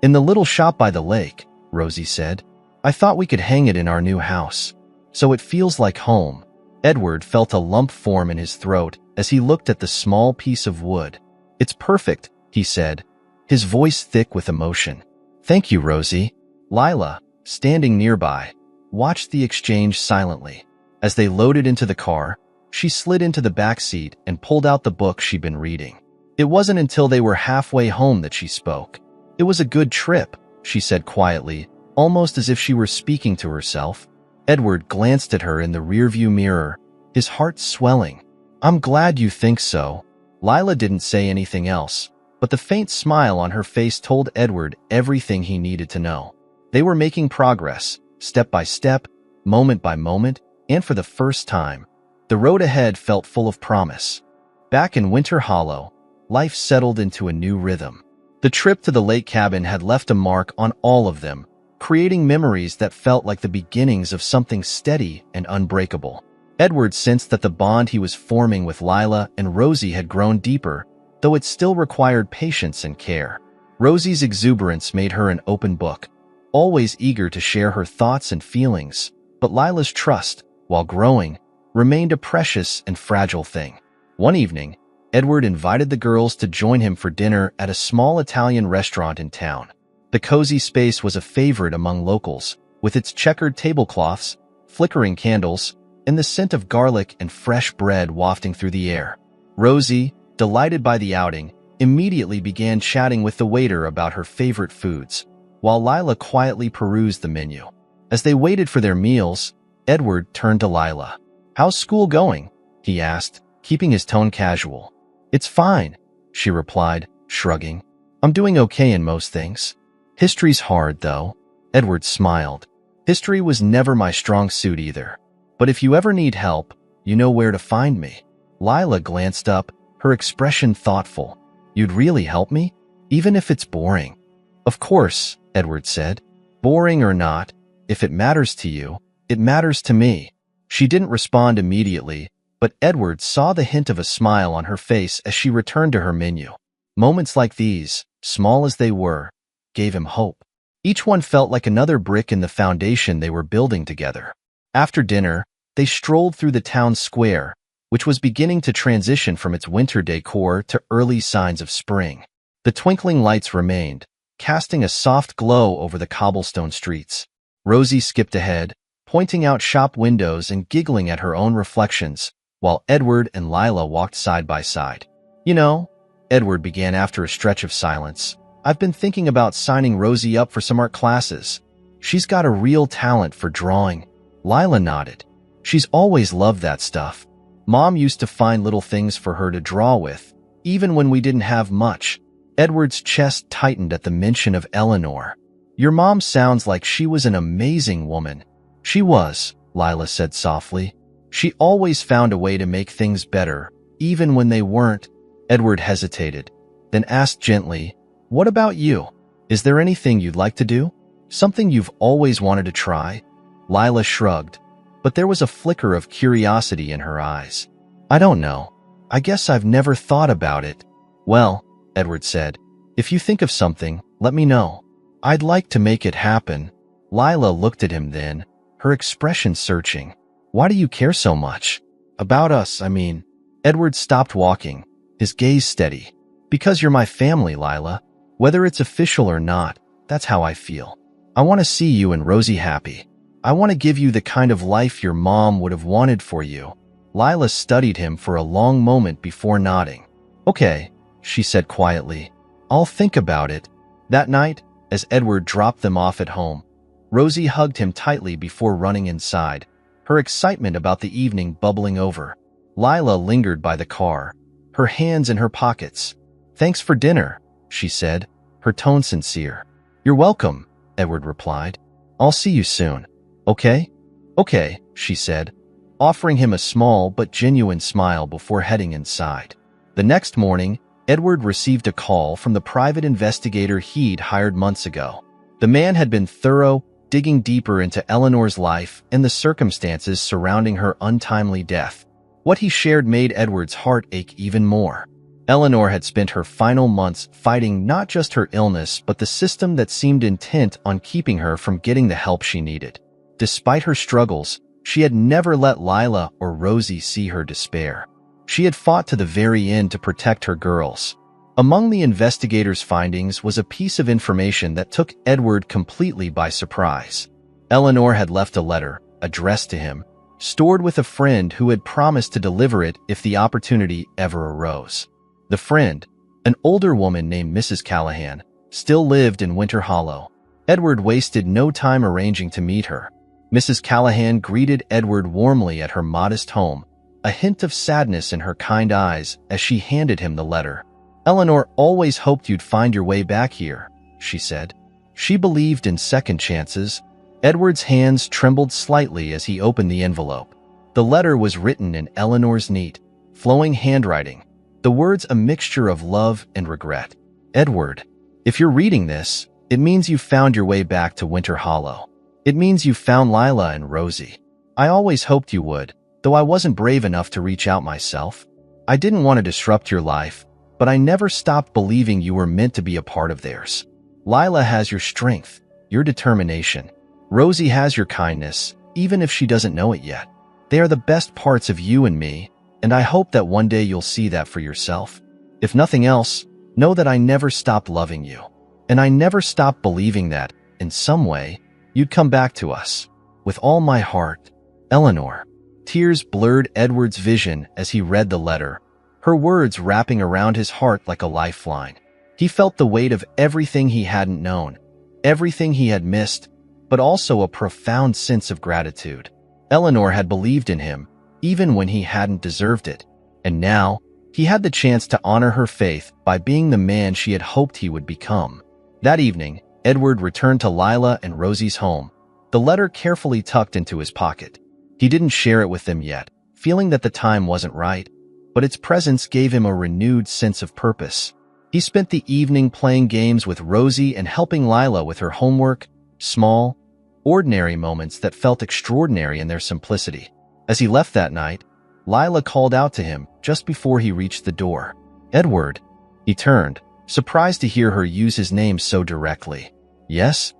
Speaker 1: "In the little shop by the lake," Rosie said. "I thought we could hang it in our new house, so it feels like home." Edward felt a lump form in his throat as he looked at the small piece of wood. "It's perfect," he said, his voice thick with emotion. "Thank you, Rosie." Lila, standing nearby, watched the exchange silently. As they loaded into the car, she slid into the back seat and pulled out the book she'd been reading. It wasn't until they were halfway home that she spoke. "It was a good trip," she said quietly, almost as if she were speaking to herself. Edward glanced at her in the rearview mirror, his heart swelling. "I'm glad you think so." Lila didn't say anything else, but the faint smile on her face told Edward everything he needed to know. They were making progress, step by step, moment by moment, and for the first time, the road ahead felt full of promise. Back in Winter Hollow, life settled into a new rhythm. The trip to the lake cabin had left a mark on all of them, creating memories that felt like the beginnings of something steady and unbreakable. Edward sensed that the bond he was forming with Lila and Rosie had grown deeper, though it still required patience and care. Rosie's exuberance made her an open book, always eager to share her thoughts and feelings, but Lila's trust, while growing, remained a precious and fragile thing. One evening, Edward invited the girls to join him for dinner at a small Italian restaurant in town. The cozy space was a favorite among locals, with its checkered tablecloths, flickering candles, and the scent of garlic and fresh bread wafting through the air. Rosie, delighted by the outing, immediately began chatting with the waiter about her favorite foods, while Lila quietly perused the menu. As they waited for their meals, Edward turned to Lila. "How's school going?" he asked, keeping his tone casual. "It's fine," she replied, shrugging. "I'm doing okay in most things. History's hard, though." Edward smiled. "History was never my strong suit either. But if you ever need help, you know where to find me." Lila glanced up, her expression thoughtful. "You'd really help me? Even if it's boring?" "Of course," Edward said. "Boring or not, if it matters to you, it matters to me." She didn't respond immediately, but Edward saw the hint of a smile on her face as she returned to her menu. Moments like these, small as they were, gave him hope. Each one felt like another brick in the foundation they were building together. After dinner, they strolled through the town square, which was beginning to transition from its winter decor to early signs of spring. The twinkling lights remained, casting a soft glow over the cobblestone streets. Rosie skipped ahead, pointing out shop windows and giggling at her own reflections, while Edward and Lila walked side by side. "You know," Edward began after a stretch of silence, "I've been thinking about signing Rosie up for some art classes. She's got a real talent for drawing." Lila nodded. "She's always loved that stuff. Mom used to find little things for her to draw with, even when we didn't have much." Edward's chest tightened at the mention of Eleanor. "Your mom sounds like she was an amazing woman." "She was," Lila said softly. "She always found a way to make things better, even when they weren't." Edward hesitated, then asked gently, "What about you? Is there anything you'd like to do? Something you've always wanted to try?" Lila shrugged, but there was a flicker of curiosity in her eyes. "I don't know. I guess I've never thought about it." "Well," Edward said, "if you think of something, let me know. I'd like to make it happen." Lila looked at him then, her expression searching. "Why do you care so much? About us, I mean." Edward stopped walking, his gaze steady. "Because you're my family, Lila. Whether it's official or not, that's how I feel. I want to see you and Rosie happy. I want to give you the kind of life your mom would have wanted for you." Lila studied him for a long moment before nodding. "Okay," she said quietly. "I'll think about it." That night, as Edward dropped them off at home, Rosie hugged him tightly before running inside, her excitement about the evening bubbling over. Lila lingered by the car, her hands in her pockets. "Thanks for dinner," she said, her tone sincere. "You're welcome," Edward replied. "I'll see you soon. Okay?" "Okay," she said, offering him a small but genuine smile before heading inside. The next morning, Edward received a call from the private investigator he'd hired months ago. The man had been thorough, digging deeper into Eleanor's life and the circumstances surrounding her untimely death. What he shared made Edward's heart ache even more. Eleanor had spent her final months fighting not just her illness but the system that seemed intent on keeping her from getting the help she needed. Despite her struggles, she had never let Lila or Rosie see her despair. She had fought to the very end to protect her girls. Among the investigators' findings was a piece of information that took Edward completely by surprise. Eleanor had left a letter, addressed to him, stored with a friend who had promised to deliver it if the opportunity ever arose. The friend, an older woman named Mrs. Callahan, still lived in Winter Hollow. Edward wasted no time arranging to meet her. Mrs. Callahan greeted Edward warmly at her modest home, a hint of sadness in her kind eyes as she handed him the letter. "Eleanor always hoped you'd find your way back here," she said. She believed in second chances. Edward's hands trembled slightly as he opened the envelope. The letter was written in Eleanor's neat, flowing handwriting, the words a mixture of love and regret. "Edward, if you're reading this, it means you've found your way back to Winter Hollow. It means you've found Lila and Rosie. I always hoped you would, though I wasn't brave enough to reach out myself. I didn't want to disrupt your life, but I never stopped believing you were meant to be a part of theirs. Lila has your strength, your determination. Rosie has your kindness, even if she doesn't know it yet. They are the best parts of you and me, and I hope that one day you'll see that for yourself. If nothing else, know that I never stopped loving you, and I never stopped believing that, in some way, you'd come back to us. With all my heart, Eleanor." Tears blurred Edward's vision as he read the letter, her words wrapping around his heart like a lifeline. He felt the weight of everything he hadn't known, everything he had missed, but also a profound sense of gratitude. Eleanor had believed in him, even when he hadn't deserved it, and now he had the chance to honor her faith by being the man she had hoped he would become. That evening, Edward returned to Lila and Rosie's home, the letter carefully tucked into his pocket. He didn't share it with them yet, feeling that the time wasn't right, but its presence gave him a renewed sense of purpose. He spent the evening playing games with Rosie and helping Lila with her homework, small, ordinary moments that felt extraordinary in their simplicity. As he left that night, Lila called out to him just before he reached the door. "Edward." He turned, surprised to hear her use his name so directly. "Yes?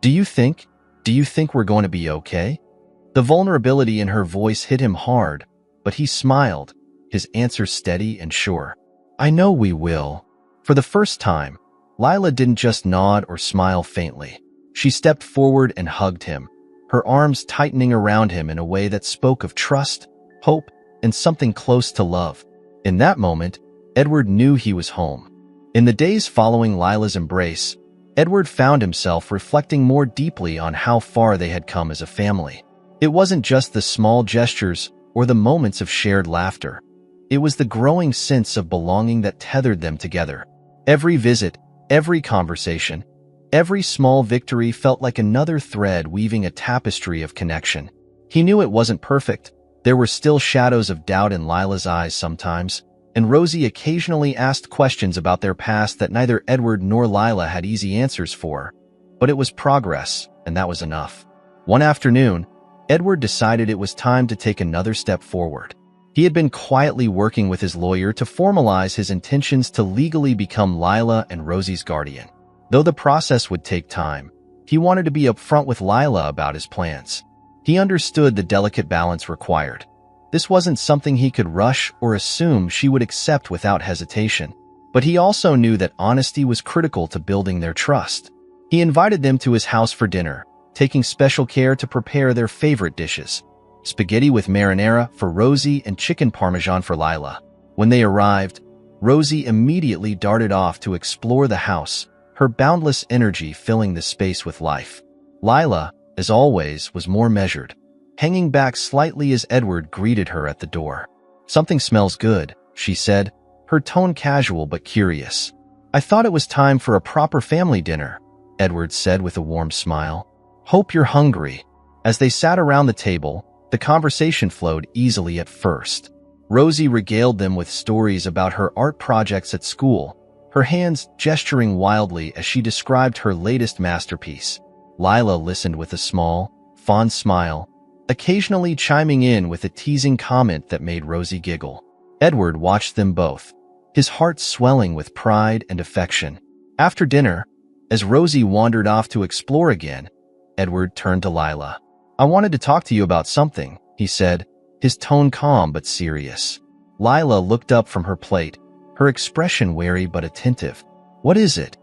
Speaker 1: Do you think we're going to be okay?" The vulnerability in her voice hit him hard, but he smiled, his answer steady and sure. "I know we will." For the first time, Lila didn't just nod or smile faintly. She stepped forward and hugged him, her arms tightening around him in a way that spoke of trust, hope, and something close to love. In that moment, Edward knew he was home. In the days following Lila's embrace, Edward found himself reflecting more deeply on how far they had come as a family. It wasn't just the small gestures or the moments of shared laughter. It was the growing sense of belonging that tethered them together. Every visit, every conversation, every small victory felt like another thread weaving a tapestry of connection. He knew it wasn't perfect. There were still shadows of doubt in Lila's eyes sometimes, and Rosie occasionally asked questions about their past that neither Edward nor Lila had easy answers for. But it was progress, and that was enough. One afternoon, Edward decided it was time to take another step forward. He had been quietly working with his lawyer to formalize his intentions to legally become Lila and Rosie's guardian. Though the process would take time, he wanted to be upfront with Lila about his plans. He understood the delicate balance required. This wasn't something he could rush or assume she would accept without hesitation. But he also knew that honesty was critical to building their trust. He invited them to his house for dinner, taking special care to prepare their favorite dishes: spaghetti with marinara for Rosie and chicken parmesan for Lila. When they arrived, Rosie immediately darted off to explore the house, her boundless energy filling the space with life. Lila, as always, was more measured, hanging back slightly as Edward greeted her at the door. "Something smells good," she said, her tone casual but curious. "I thought it was time for a proper family dinner," Edward said with a warm smile. "Hope you're hungry." As they sat around the table, the conversation flowed easily at first. Rosie regaled them with stories about her art projects at school, her hands gesturing wildly as she described her latest masterpiece. Lila listened with a small, fond smile, occasionally chiming in with a teasing comment that made Rosie giggle. Edward watched them both, his heart swelling with pride and affection. After dinner, as Rosie wandered off to explore again, Edward turned to Lila. "I wanted to talk to you about something," he said, his tone calm but serious. Lila looked up from her plate, her expression wary but attentive. "What is it?"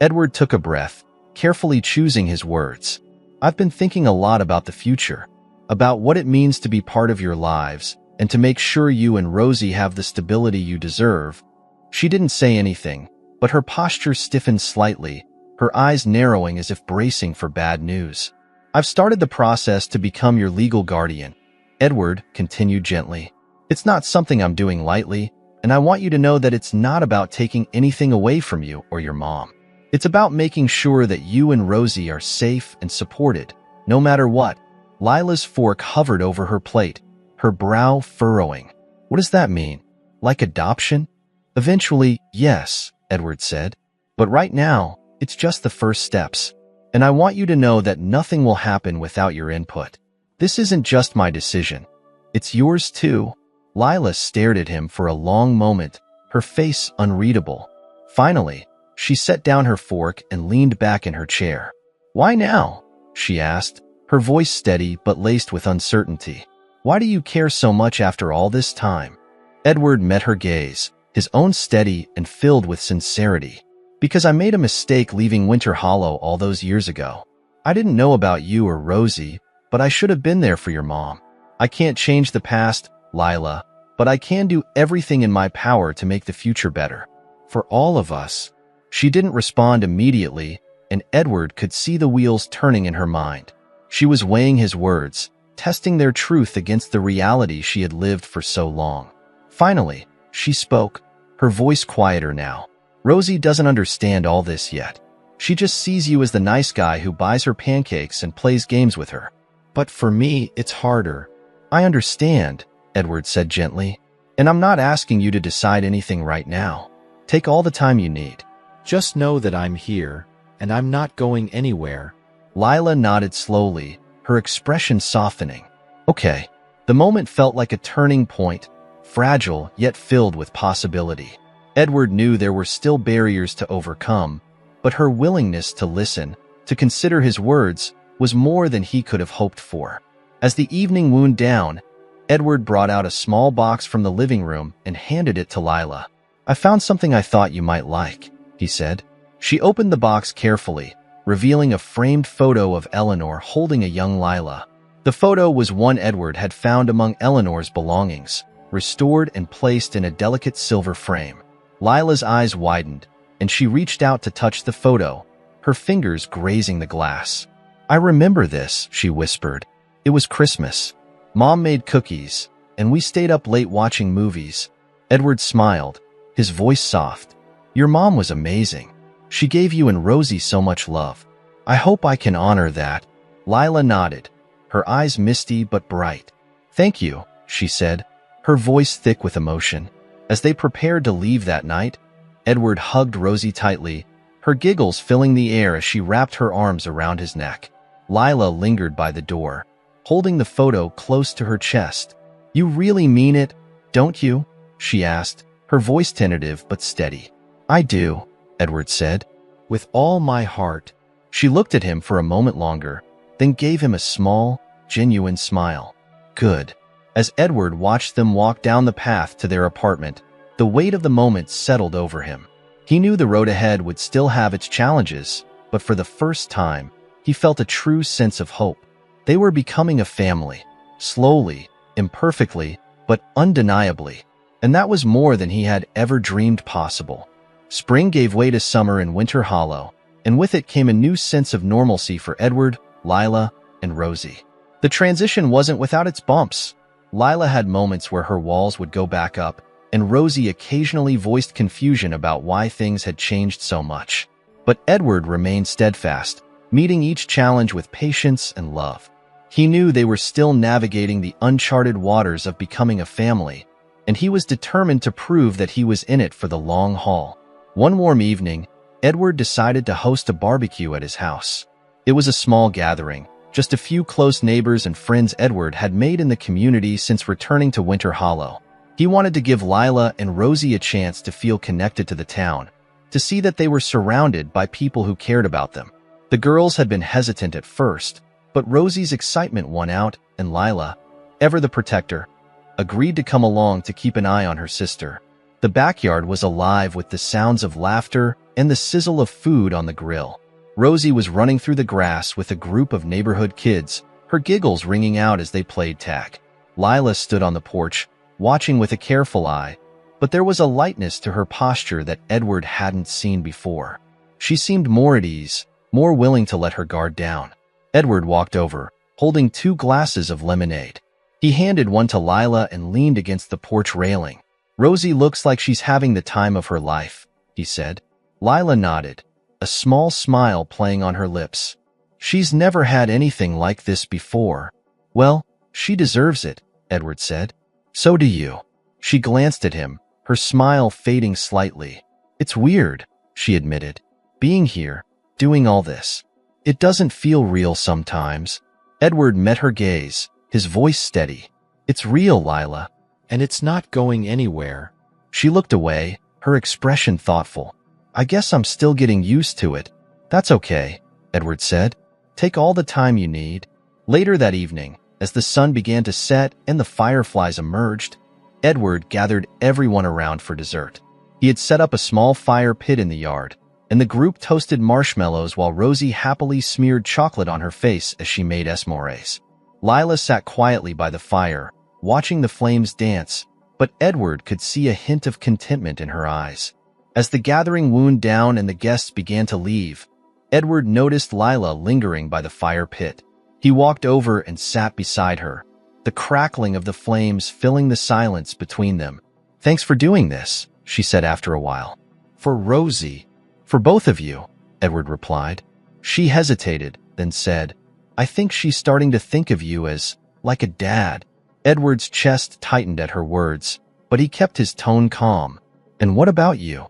Speaker 1: Edward took a breath, carefully choosing his words. "I've been thinking a lot about the future, about what it means to be part of your lives, and to make sure you and Rosie have the stability you deserve." She didn't say anything, but her posture stiffened slightly, her eyes narrowing as if bracing for bad news. "I've started the process to become your legal guardian," Edward continued gently. "It's not something I'm doing lightly, and I want you to know that it's not about taking anything away from you or your mom. It's about making sure that you and Rosie are safe and supported, no matter what." Lila's fork hovered over her plate, her brow furrowing. "What does that mean? Like adoption?" "Eventually, yes," Edward said. "But right now, it's just the first steps. And I want you to know that nothing will happen without your input. This isn't just my decision. It's yours too." Lila stared at him for a long moment, her face unreadable. Finally, she set down her fork and leaned back in her chair. "Why now?" she asked, her voice steady but laced with uncertainty. "Why do you care so much after all this time?" Edward met her gaze, his own steady and filled with sincerity. "Because I made a mistake leaving Winter Hollow all those years ago. I didn't know about you or Rosie, but I should have been there for your mom. I can't change the past, Lila, but but I can do everything in my power to make the future better. For all of us." She didn't respond immediately, and Edward could see the wheels turning in her mind. She was weighing his words, testing their truth against the reality she had lived for so long. Finally, she spoke, her voice quieter now. "Rosie doesn't understand all this yet. She just sees you as the nice guy who buys her pancakes and plays games with her. But for me, it's harder." "I understand," Edward said gently, "and I'm not asking you to decide anything right now. Take all the time you need. Just know that I'm here, and I'm not going anywhere." Lila nodded slowly, her expression softening. "Okay." The moment felt like a turning point, fragile yet filled with possibility. Edward knew there were still barriers to overcome, but her willingness to listen, to consider his words, was more than he could have hoped for. As the evening wound down, Edward brought out a small box from the living room and handed it to Lila. "I found something I thought you might like," he said. She opened the box carefully, revealing a framed photo of Eleanor holding a young Lila. The photo was one Edward had found among Eleanor's belongings, restored and placed in a delicate silver frame. Lila's eyes widened, and she reached out to touch the photo, her fingers grazing the glass. "I remember this," she whispered. "It was Christmas. Mom made cookies, and we stayed up late watching movies." Edward smiled, his voice soft. "Your mom was amazing. She gave you and Rosie so much love. I hope I can honor that." Lila nodded, her eyes misty but bright. "Thank you," she said, her voice thick with emotion. As they prepared to leave that night, Edward hugged Rosie tightly, her giggles filling the air as she wrapped her arms around his neck. Lila lingered by the door, holding the photo close to her chest. "You really mean it, don't you?" she asked, her voice tentative but steady. "I do," Edward said. "With all my heart." She looked at him for a moment longer, then gave him a small, genuine smile. "Good." As Edward watched them walk down the path to their apartment, the weight of the moment settled over him. He knew the road ahead would still have its challenges, but for the first time, he felt a true sense of hope. They were becoming a family, slowly, imperfectly, but undeniably, and that was more than he had ever dreamed possible. Spring gave way to summer in Winter Hollow, and with it came a new sense of normalcy for Edward, Lila, and Rosie. The transition wasn't without its bumps. Lila had moments where her walls would go back up, and Rosie occasionally voiced confusion about why things had changed so much. But Edward remained steadfast, meeting each challenge with patience and love. He knew they were still navigating the uncharted waters of becoming a family, and he was determined to prove that he was in it for the long haul. One warm evening, Edward decided to host a barbecue at his house. It was a small gathering, just a few close neighbors and friends Edward had made in the community since returning to Winter Hollow. He wanted to give Lila and Rosie a chance to feel connected to the town, to see that they were surrounded by people who cared about them. The girls had been hesitant at first, but Rosie's excitement won out, and Lila, ever the protector, agreed to come along to keep an eye on her sister. The backyard was alive with the sounds of laughter and the sizzle of food on the grill. Rosie was running through the grass with a group of neighborhood kids, her giggles ringing out as they played tag. Lila stood on the porch, watching with a careful eye, but there was a lightness to her posture that Edward hadn't seen before. She seemed more at ease, more willing to let her guard down. Edward walked over, holding 2 glasses of lemonade. He handed one to Lila and leaned against the porch railing. "Rosie looks like she's having the time of her life," he said. Lila nodded, a small smile playing on her lips. "She's never had anything like this before." "Well, she deserves it," Edward said. "So do you." She glanced at him, her smile fading slightly. "It's weird," she admitted. "Being here, doing all this. It doesn't feel real sometimes." Edward met her gaze, his voice steady. "It's real, Lila, and it's not going anywhere." She looked away, her expression thoughtful. "I guess I'm still getting used to it." "That's okay," Edward said. "Take all the time you need." Later that evening, as the sun began to set and the fireflies emerged, Edward gathered everyone around for dessert. He had set up a small fire pit in the yard, and the group toasted marshmallows while Rosie happily smeared chocolate on her face as she made s'mores. Lila sat quietly by the fire, watching the flames dance, but Edward could see a hint of contentment in her eyes. As the gathering wound down and the guests began to leave, Edward noticed Lila lingering by the fire pit. He walked over and sat beside her, the crackling of the flames filling the silence between them. "Thanks for doing this," she said after a while. "For Rosie." "For both of you," Edward replied. She hesitated, then said, "I think she's starting to think of you as, like a dad." Edward's chest tightened at her words, but he kept his tone calm. "And what about you?"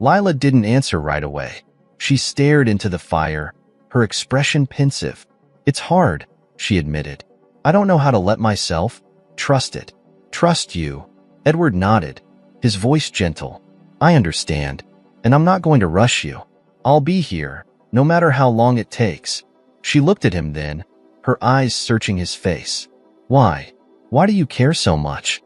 Speaker 1: Lila didn't answer right away. She stared into the fire, her expression pensive. "It's hard," she admitted. "I don't know how to let myself trust it." "Trust you?" Edward nodded, his voice gentle. "I understand, and I'm not going to rush you. I'll be here, no matter how long it takes." She looked at him then, her eyes searching his face. "Why? Why do you care so much?"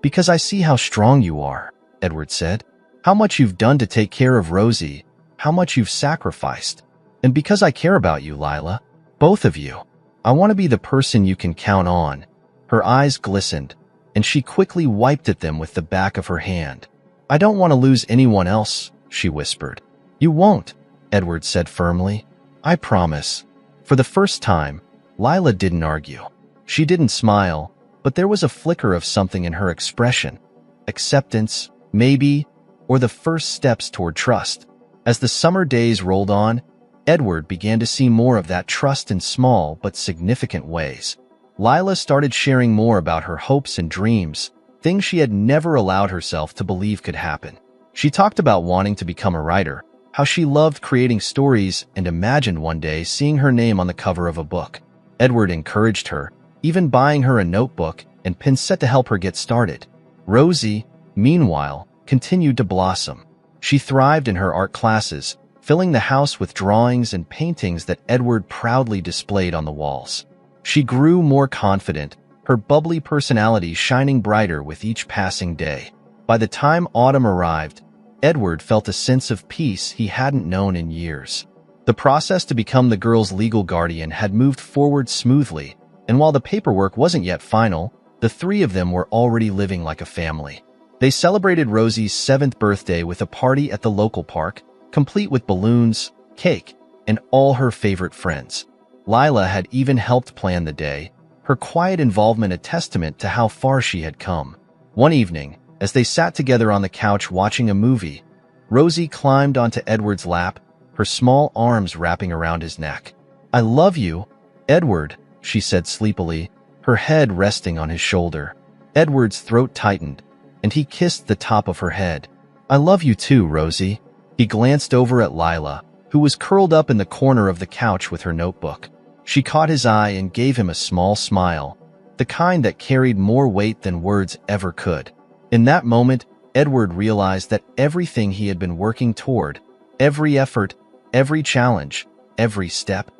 Speaker 1: "Because I see how strong you are," Edward said. "How much you've done to take care of Rosie, how much you've sacrificed. And because I care about you, Lila, both of you. I want to be the person you can count on." Her eyes glistened, and she quickly wiped at them with the back of her hand. "I don't want to lose anyone else," she whispered. "You won't," Edward said firmly. "I promise." For the first time, Lila didn't argue. She didn't smile, but there was a flicker of something in her expression. Acceptance, maybe, or the first steps toward trust. As the summer days rolled on, Edward began to see more of that trust in small but significant ways. Lila started sharing more about her hopes and dreams, things she had never allowed herself to believe could happen. She talked about wanting to become a writer, how she loved creating stories and imagined one day seeing her name on the cover of a book. Edward encouraged her, even buying her a notebook and pen set to help her get started. Rosie, meanwhile, continued to blossom. She thrived in her art classes, filling the house with drawings and paintings that Edward proudly displayed on the walls. She grew more confident, her bubbly personality shining brighter with each passing day. By the time autumn arrived, Edward felt a sense of peace he hadn't known in years. The process to become the girl's legal guardian had moved forward smoothly, and while the paperwork wasn't yet final, the three of them were already living like a family. They celebrated Rosie's 7th birthday with a party at the local park, complete with balloons, cake, and all her favorite friends. Lila had even helped plan the day, her quiet involvement a testament to how far she had come. One evening, as they sat together on the couch watching a movie, Rosie climbed onto Edward's lap, her small arms wrapping around his neck. "I love you, Edward," she said sleepily, her head resting on his shoulder. Edward's throat tightened, and he kissed the top of her head. "I love you too, Rosie." He glanced over at Lila, who was curled up in the corner of the couch with her notebook. She caught his eye and gave him a small smile, the kind that carried more weight than words ever could. In that moment, Edward realized that everything he had been working toward, every effort, every challenge, every step,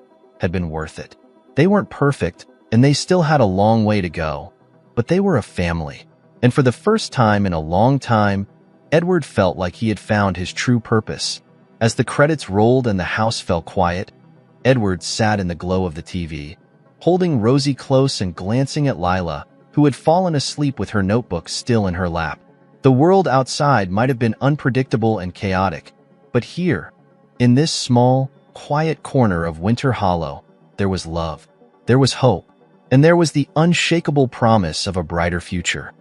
Speaker 1: had been worth it. They weren't perfect, and they still had a long way to go, but they were a family. And for the first time in a long time, Edward felt like he had found his true purpose. As the credits rolled and the house fell quiet, Edward sat in the glow of the TV, holding Rosie close and glancing at Lila, who had fallen asleep with her notebook still in her lap. The world outside might have been unpredictable and chaotic, but here, in this small, quiet corner of Winter Hollow, there was love, there was hope, and there was the unshakable promise of a brighter future.